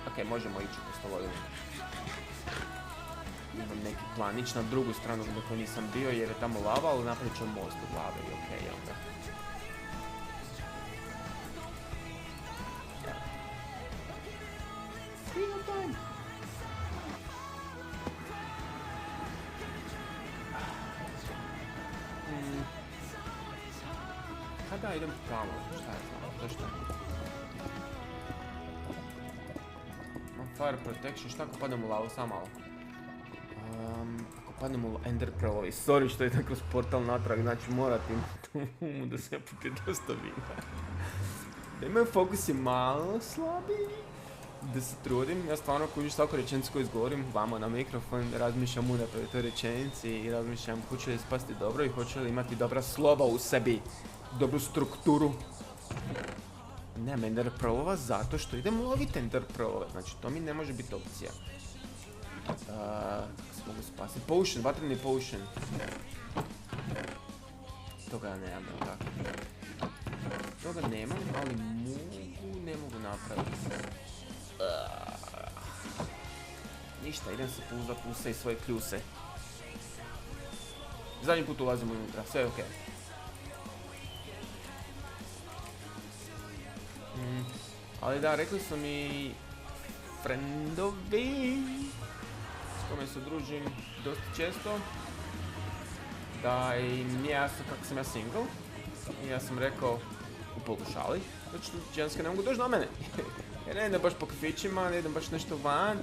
Ok, možemo ići po stolovima. Imam neki plan, ići na drugu stranu na kojoj nisam bio jer je tamo lava, ali napravit ću most od lave i ok, onda. Kada idem tamo, šta je znam, zašto? Imam fire protection, šta ako padnem u lavu, samo malo. Ako padnem u Ender Pearlovi, sorry što idem kroz portal natrag, znači morate imati da se popije dosta vina. Da imaju fokus je malo slabiji, da se trudim, ja stvarno kužiš svaku rečenicu koju izgovorim vama na mikrofon, razmišljam unaprijed o toj rečenici i razmišljam hoće li ispasti dobro i hoće li imati dobra slova u sebi, dobru strukturu. Nemam Ender Pearlova zato što idem loviti Ender Pearlove, znači to mi ne može biti opcija. Kako se mogu spasiti? Potion, vatreni potion. Toga ja nemam, tako. Toga nemam, ali ne mogu napraviti. Ništa, idem se pusa i svoje kljuse. Zadnji put ulazim unutra, sve je okej. Ali da, rekli su mi friendovi s kome se družim dosta često da im nije jasno kako sam ja single i ja sam rekao u polušali da ću ženske ne mogu doći do mene jer ne idem baš po kafićima, ne idem baš nešto van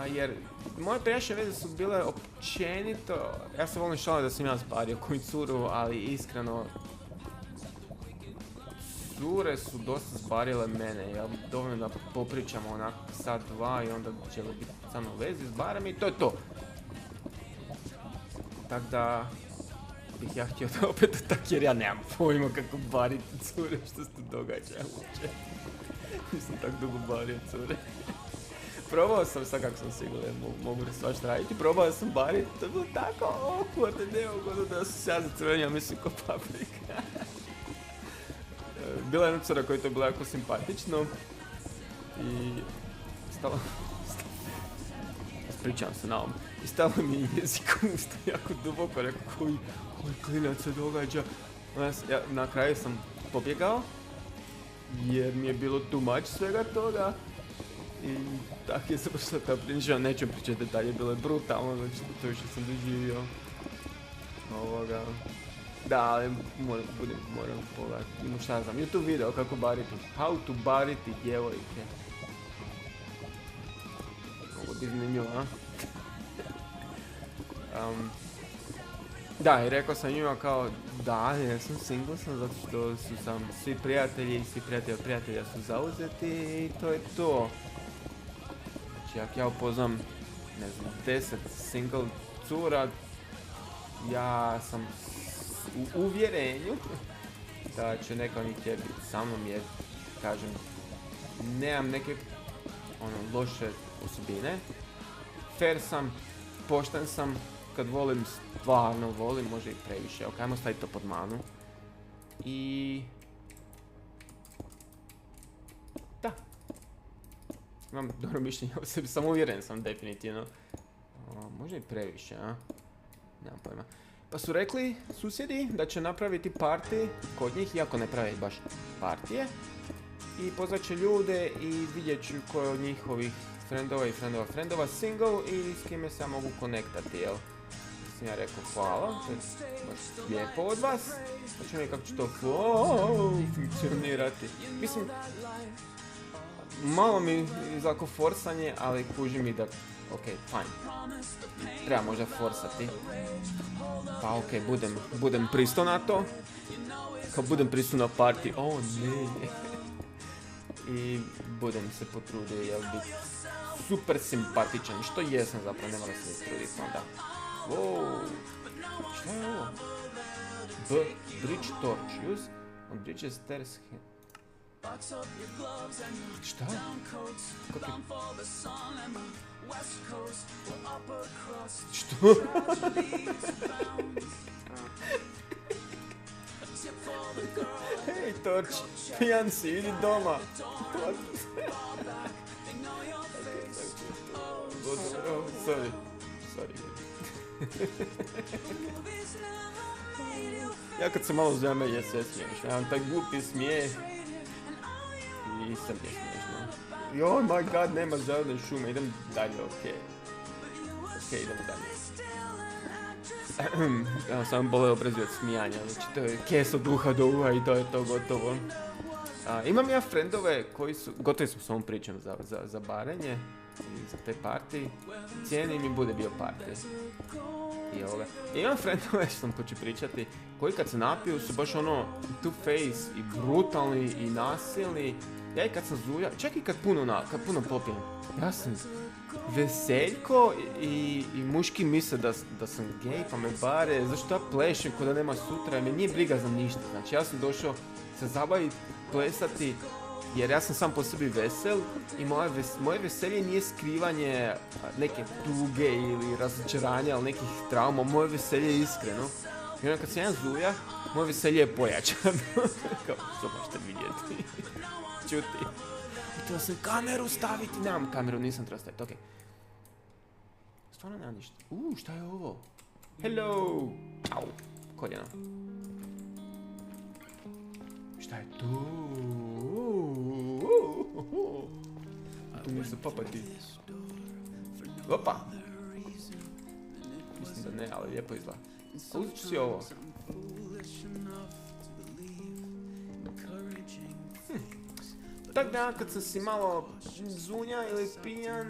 jer moje prijašnje veze su bile općenito, ja se volim šaliti da sam ja zbario koju curu, ali iskreno cure su dosta zbarile mene, ja dovoljno da popričamo onako sat, dva i onda će biti sa mnom u vezi, zbaram i to je to. Tako da bih ja htio da opet tak jer ja nemam pojma kako bariti cure, što se tu događa uopće. Nisam tako dugo bario cure. Probao sam, sad kako sam siguran, mogu da svašta raditi, probao sam bariti, to je bilo tako awkward, neugodno da su se ja zacrvenio, mislim ko paprika. Bila je jedna cura koja je to bilo jako simpatično i stalo ispričavam se na ovom i stalo mi je jezik u usta jako duboko, rekao koji klinac se događa. Ja na kraju sam pobjegao jer mi je bilo too much svega toga i tako je završila ta priča, neću pričati detalje, bilo je brutalno, znači to više sam doživio ovoga. Da, ali moram pogledati, šta znam, YouTube video kako bariti, how to bariti djevojke. Ovo ti zanimljivo, a? Da, i rekao sam njima kao, da, jer sam single sam zato što su sam svi prijatelji i svi prijatelja su zauzeti i to je to. Znači, ako ja upoznam, ne znam, 10 single cura, ja sam u uvjerenju da će neka od njih htjeti biti sa mnom jer, kažem, nemam neke loše osobine. Fair sam, pošten sam, kad volim, stvarno volim, može i previše. Ok, ajmo staviti to pod manu. I... da. Imam dobro mišljenje o sebi, sam uvjeren sam definitivno. Može i previše, a? Nemam pojma. Pa su rekli susjedi da će napraviti party kod njih, iako ne pravi baš partije. I pozvat će ljude i vidjet ću koji od njihovih friendova single i s kime se ja mogu konektati, jel? Sam ja rekao hvala, to je baš lijepo od vas. Pa ćemo vidjeti kako će to funkcionirati. Mislim, malo mi izlako forsanje, ali kuži mi da, ok, fajn. Treba možda forsati. Pa ok, budem pristo na to. Kad budem pristo na party, ne. I budem se potrudio, jel biti super simpatičan. Što jesam zapravo, ne moram se truditi onda. Wow. Šta je ovo? Bridge torch, use on bridges stairs. Šta? Kako je? Što? Hej, Torch, pijan si, idi doma. Sorry. Ja kad se malo zajme, je sve smiješno. Ja imam taj glupi smijeh. I sam je smiješno. Oh my god, nema žadne šume, idem dalje, okej. Okej, idemo dalje. Ja sam boleo brzo od smijanja, znači to je kes od uha do uha i to je to gotovo. Imam ja frendove koji su, gotovi smo s ovom pričom za barenje i za te party. Cijeni mi bude bio party. Imam frendove što sam hoću pričati, koji kad se napiju su baš ono two face i brutalni i nasilni. Ja i kad sam zuja, čak i kad puno popijem, ja sam veseljko i muški misle da sam gej pa me bare, zašto ja plešem ko da nema sutra, me nije briga za ništa. Znači ja sam došao se zabaviti, plesati, jer ja sam sam po sebi vesel i moje veselje nije skrivanje neke tuge ili razočaranja ili nekih trauma, moje veselje je iskreno. I onda kad sam ja zuja, moje veselje je pojačano. Kao, to možete vidjeti. Čuti. Htio sam kameru staviti, nemam kameru, nisam trebao staviti, okej. Stvarno nema ništa. Šta je ovo? Hello! Au, koljeno. Šta je tu? Tu mi se popati. Opa! Mislim da ne, ali lijepo izgleda. Uzet ću si ovo. Tako da kad sam si malo zunja ili pijan,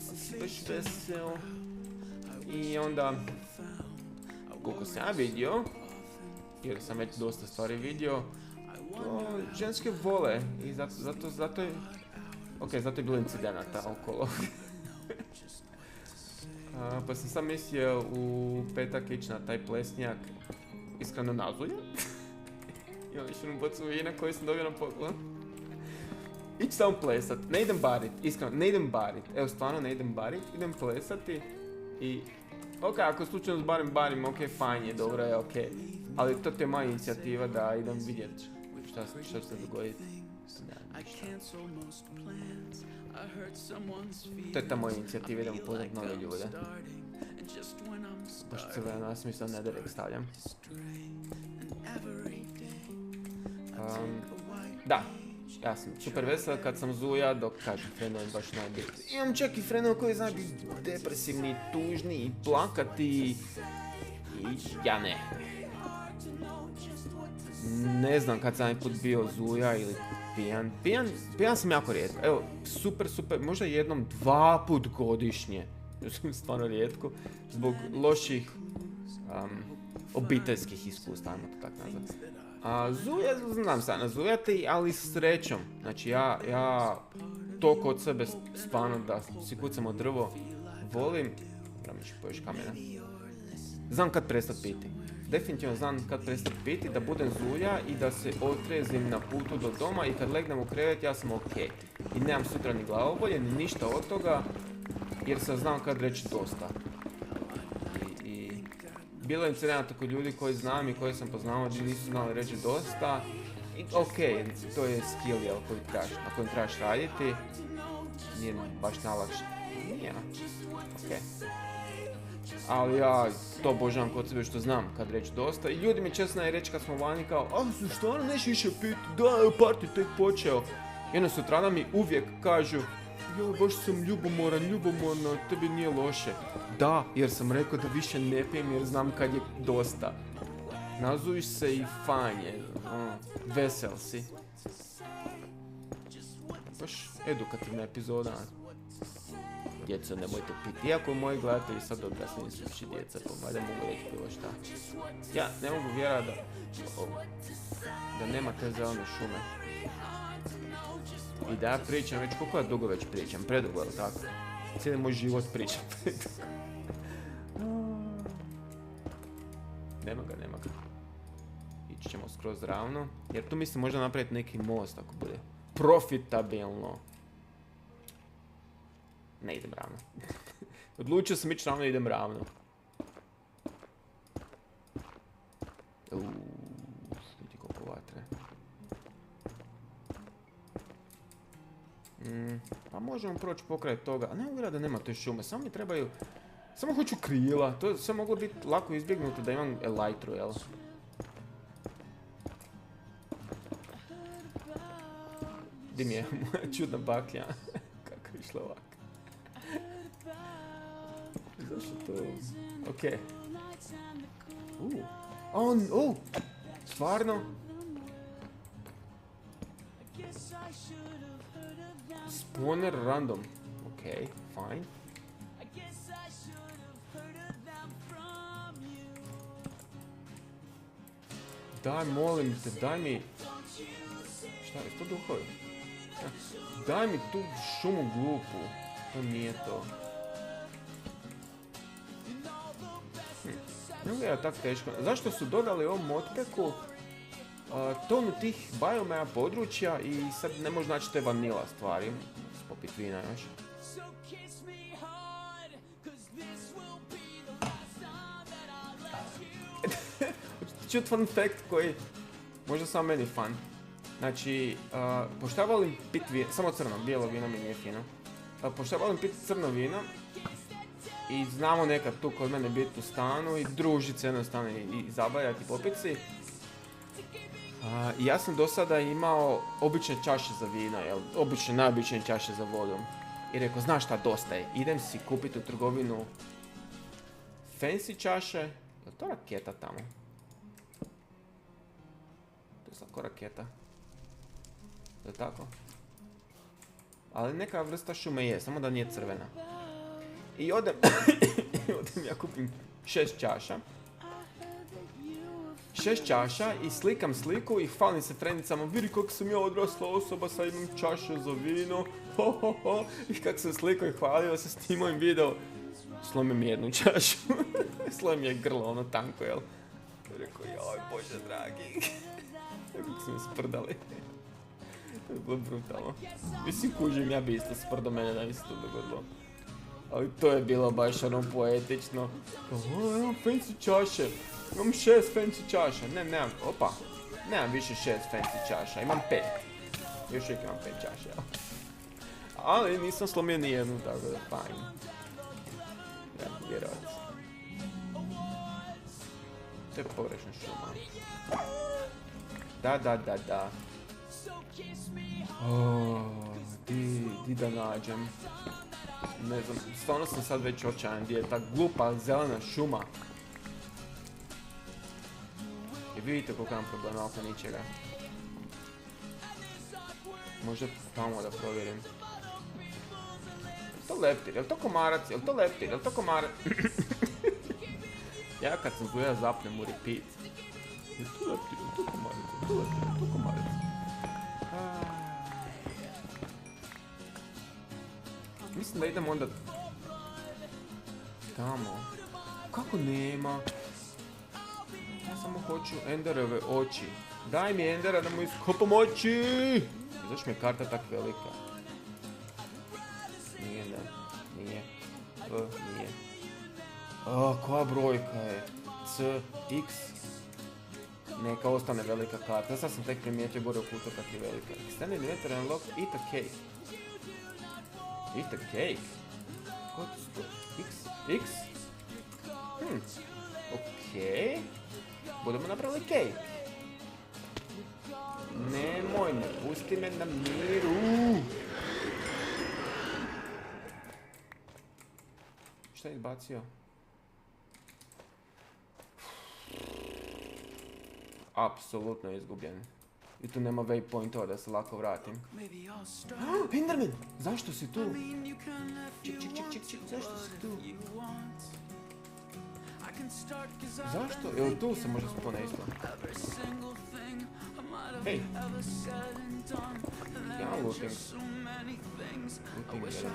sam si baš vesel. I onda, koliko sam ja vidio, jer sam već dosta stvari vidio, to ženske vole i zato je, zato je bilo incidenata okolo. Pa sam sam mislio u petak ići na taj plesnjak iskreno nazulja. Imam još jednu bocu vina koju sam dobio na poklon. Ići samo plesat, ne idem barit, iskreno, ne idem barit. Evo stvarno ne idem barit, idem plesati i... Ok, ako slučajno barim, ok, fajn je, dobro je, ok. Ali to je moja inicijativa da idem vidjeti šta će se dogoditi. To je ta moja inicijativa, idem upoznat nove ljude. Baš crveno, ja sam mislio da Netherrack stavljam. Da, ja sam super vesel kad sam zuja, dok kažem frenovi baš najbitniji. Imam čak i frenove koji znaju biti depresivni, tužni i plakati i ja ne. Ne znam kad sam put bio zuja ili pijan. Pijan sam jako rijetko. Evo, super, možda jednom 2 put godišnje. Stvarno rijetko. Zbog loših obiteljskih iskustva, ajmo to tako nazvati. Znam sad nazujati, ali s srećom. Znači ja to kod sebe stvarno da si kucam od drvo volim. Moram ići poješ kamena. Znam kad prestat piti. Definitivno znam kad prestat piti, da budem zulja i da se otrezim na putu do doma i kad legnem u krevet ja sam ok. I nemam sutra ni glavobolje, ni ništa od toga, jer sam znam kad reći dosta. I bilo je incidenata kod ljudi koji znam i koji sam poznao da nisu znali reći dosta. I ok, to je skill na kojem trebaš raditi. Nije baš najlakše. Nije, ok. Ali ja to obožavam kod sebe što znam kad reći dosta. I ljudi mi često znaju reći kad smo vani kao stvarno neš više piti, da, party tek počeo. I onda sutradan mi uvijek kažu baš sam ljubomorna, tebi nije loše. Da, jer sam rekao da više ne pijem jer znam kad je dosta. Nazujiš se i fajn je, vesel si. baš edukativna epizoda. Djeco, nemojte piti. Iako moji gledatelji sad odrasli nisu više djeca, pa valjda mogu reći bilo šta. Ja ne mogu vjerati da nema te zelene šume. I da ja pričam, već koliko ja dugo već pričam, predugo, je li tako? Cijeli moj život pričam predugo. Nema ga. Ići ćemo skroz ravno, jer tu mislim možda napraviti neki most ako bude profitabilno. Ne idem ravno. Odlučio sam ići ravno, idem ravno. Vidi koliko vatre. Pa možemo proći pokraj toga. A ne mogu da nema te šume, samo mi trebaju... Samo hoću krila, to sve moglo biti lako izbjegnuto da imam elytru, jel? Di mi je moja čudna baklja? Kako je išla ovako? Zašto to? Okej. Stvarno? Spawner random. Okej, fine. Daj, molim te, daj mi... Šta je to duhovi? Daj mi tu šumu glupu. To nije to. Ne je tako teško. Zašto su dodali ovom modpacku tonu tih biomea područja i sad ne može naći te vanila stvari. Popit vina još. Čut fun fact koji možda samo meni fun. Znači, pošto ja volim pit vino, samo crno, bijelo vino mi nije fino. Pošto ja volim pit crno vino i znamo nekad tu kod mene biti u stanu i družit se jednostavno i zabavljati popici. I ja sam do sada imao obične čaše za vino, najobičnije čaše za vodu. I rekao, znaš šta, dosta je, idem si kupiti u trgovinu fancy čaše. Je to raketa tamo? To je svako raketa. Je tako? Ali neka vrsta šume je, samo da nije crvena. I odem ja kupim 6 čaša. 6 čaša i slikam sliku i hvalim se frendicama, vidi kako sam ja odrasla osoba, sad imam čaše za vino, I kako sam slikao i hvalio se, snimao im video, slomim jednu čašu, slomim je grlo, ono tanko, jel? I rekao, joj, Bože dragi, kako su mi sprdali. To je bilo brutalno. Mislim, kužim, ja bi isto sprdo mene da mi se to dogodilo. Ali to je bilo baš ono poetično. Imam fancy čaše. Imam 6 fancy čaša. Nemam, nemam više 6 fancy čaša. Imam 5. Još uvijek imam 5 čaša. Ali nisam slomio ni jednu, tako da fajn. Ja, vjerovac. To je pogrešna šuma. Da. Di da nađem. Ne znam, stvarno sam sad već očajan gdje je ta glupa zelena šuma. I vidite koliko imam problema oko ničega. Možda tamo da provjerim. Je to leptir? Je to komarac? Je to leptir? Je to komarac? Ja kad sam zuja zapnem u repeat. Je to leptir? Je to komarac? Je to leptir? Je to komarac? Mislim da idem onda tamo. Kako nema? Ja samo hoću Enderove oči. Daj mi Endera da mu iskopam oči! Zašto mi je karta tak velika? Nije, da. Nije. Nije. Koja brojka je? C, X. Neka ostane velika karta. Sad sam tek primijetio gore u kutu kak je velika. Extended inventory unlock, eat a cake. Eat a cake? What is to? X? Okej. Budemo napravili cake. Nemoj me, pusti me na miru. Šta je izbacio? Apsolutno izgubljen. I tu nema waypointova da se lako vratim. Enderman! Zašto si tu? Ček, zašto si tu? Zašto? Evo tu se može spona isto. Hej! Ja looting. Looting jedan.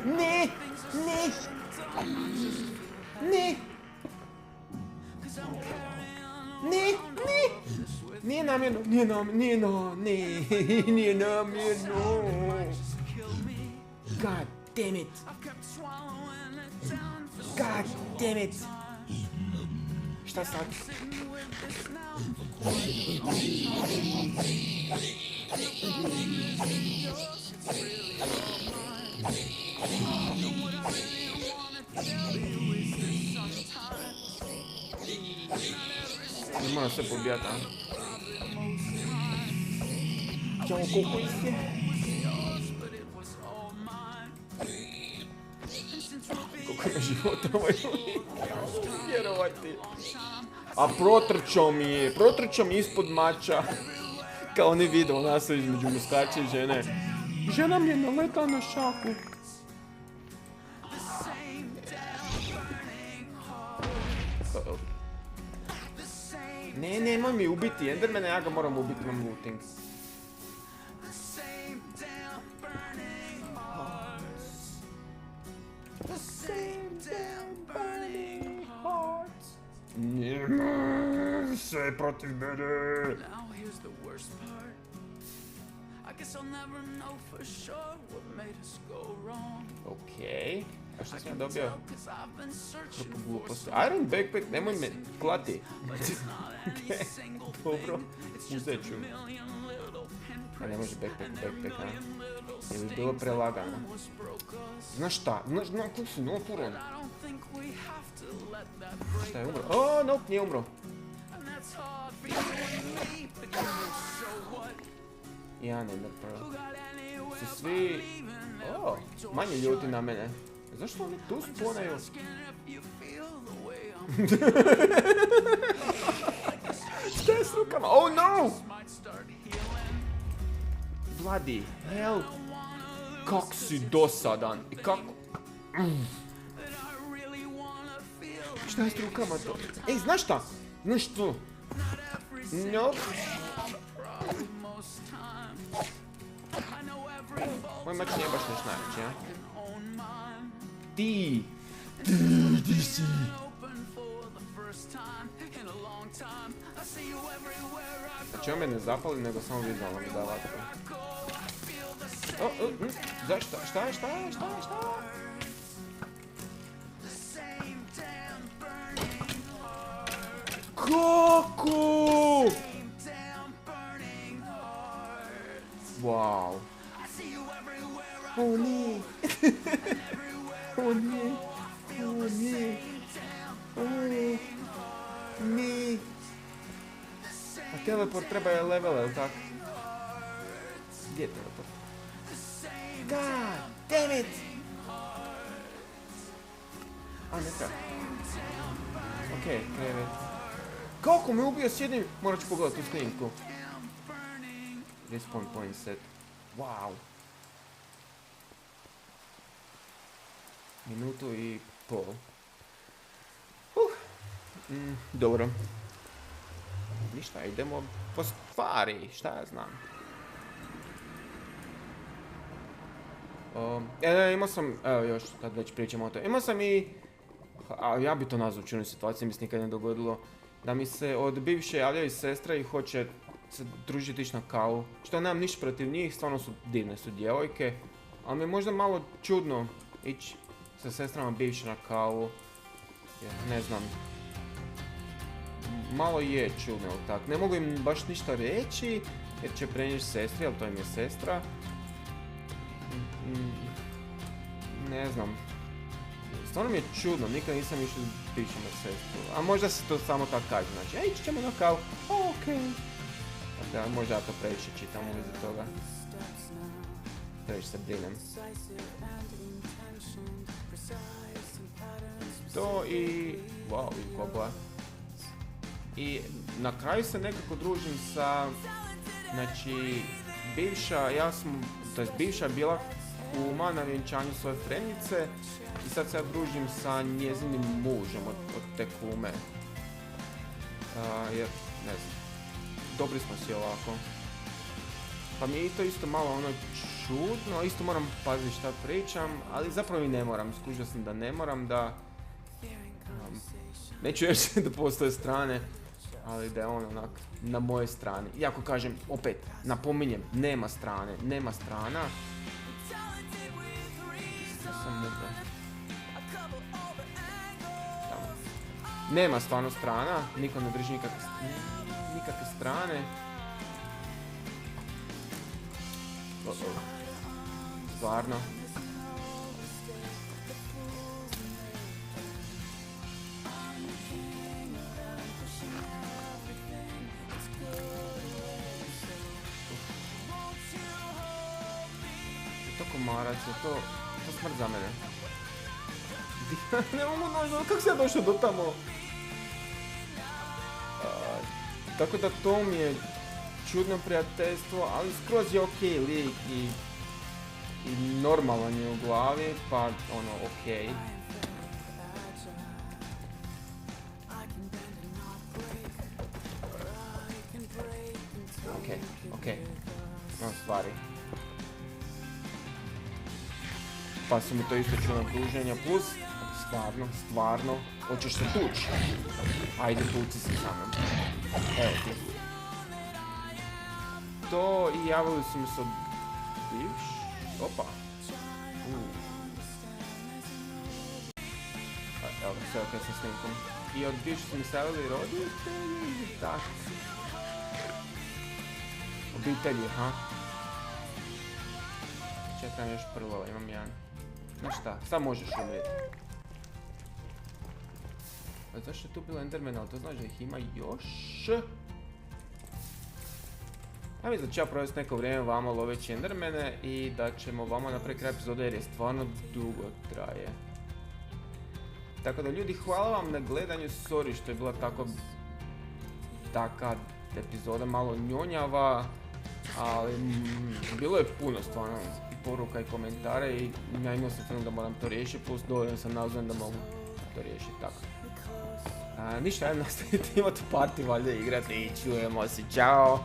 Ne! Ne! Ne! Ne! Ne! Nije namjerno! Nije namjerno! God damn it! God damn it! Šta sad? Moram sve pobijati, a? Ćemo koliko ih je? Koliko ima života ovaj vjerovati. A protrčao mi ispod mača. Kao oni video naslov između muškarca i žene. Žena mi je naletala na šaku. Ne, nemoj mi ubiti Endermana, ja ga moram ubiti, imam looting. Sve protiv mene. Okej. A što sam ja dobio? Grupu gluposti. Iron backpack, nemoj me klati. Dobro, uzet ću. A ne može backpack, a? Ili bi bilo prelagano. Znaš šta? Znaš kako si noturan? Šta je umro? O, nope, nije umro. Ja ne mrtvo. Su svi... O, manje ljuti na mene. Zašto oni tu sponaju? Šta je s rukama? Oh no! Bloody hell! Kak si dosadan? I kako... Šta je s rukama to? Ej, znaš šta? Znaš to? Nope. Moj mač nije baš neš najveći, ja? Ti si. Znači on me ne zapali, nego samo vizualno mi da vatru. Zašto? Šta je? Kako? Wow. O ne. O ne. O ne. O ne. A teleport treba je level, jel' tako? Gdje je teleport? God damn it! A, ne treba. Okej, krevet. Kako me ubio s jednim? Morat ću pogledati u snimku. Respawn point set. Wow. Minutu i pol. Dobro. Ništa, idemo po stvari, šta ja znam. Imao sam, evo još, kad već pričamo o to, imao sam i, a ja bi to nazvao čudnoj situaciji, mi se nikad ne dogodilo, da mi se od bivše javljaju sestre i hoće se družiti ići na kavu. Što nemam ništa protiv njih, stvarno su divne su djevojke, ali mi je možda malo čudno ići sa sestrama bivše na kavu, jer ne znam. Malo je čudno, ili tako. Ne mogu im baš ništa reći, jer će prenijeti sestri, ali to im je sestra. Ne znam. Stvarno mi je čudno, nikad nisam išao s bivšom na sestru. A možda se to samo tako kaže, znači, ići ćemo na kavu, okej. Dakle, možda ja to previše čitam u vezi toga. Previše se brinem. To i... Wow, i koboja. I na kraju se nekako družim sa, znači, bivša je bila kuma na vjenčanju svoje frendice i sad se ja družim sa njezinim mužem od te kume. Jer, ne znam, dobri smo si ovako. Pa mi je to isto malo ono čudno, isto moram paziti šta pričam, ali zapravo i ne moram, skužio sam da ne moram, da... neću reći da postoje strane, ali da je on onak na moje strani. Iako kažem, opet, napominjem, nema strane, nema strana. Nema stvarno strana, niko ne drži nikakve strane. Stvarno. To komarac, to smrt za mene. Ne mogu doći, kako sam ja došao do tamo? Tako da to mi je čudno prijateljstvo, ali skroz je okej lik i normalan je u glavi, pa ono okej. Okej. No stvari. Pa su mi to isto čudno druženja, plus stvarno, hoćeš se tući. Ajde, tuci se sa mnom. Evo ti. To i javili su mi se od Opa. Evo, sve okej sa snimkom. I od bivši su mi se javili roditelji, tako. Obitelji, ha? Čekam još prvo, imam jedan. Znaš šta, sad možeš umrijeti. A zašto je tu bilo Enderman, ali to znači da ih ima još? Ja mislim da ću ja provesti neko vrijeme vama loveći Endermane i da ćemo vama napraviti kraj epizode jer je stvarno dugo traje. Tako da ljudi, hvala vam na gledanju, sorry što je bila taka epizoda malo njonjava, ali bilo je puno stvarno poruka i komentara i ja imao sam film da moram to riješiti, plus dovoljno sam nazvan da mogu to riješiti, tako. Ništa, nastavite imati party valjda igrati i čujemo se, čao!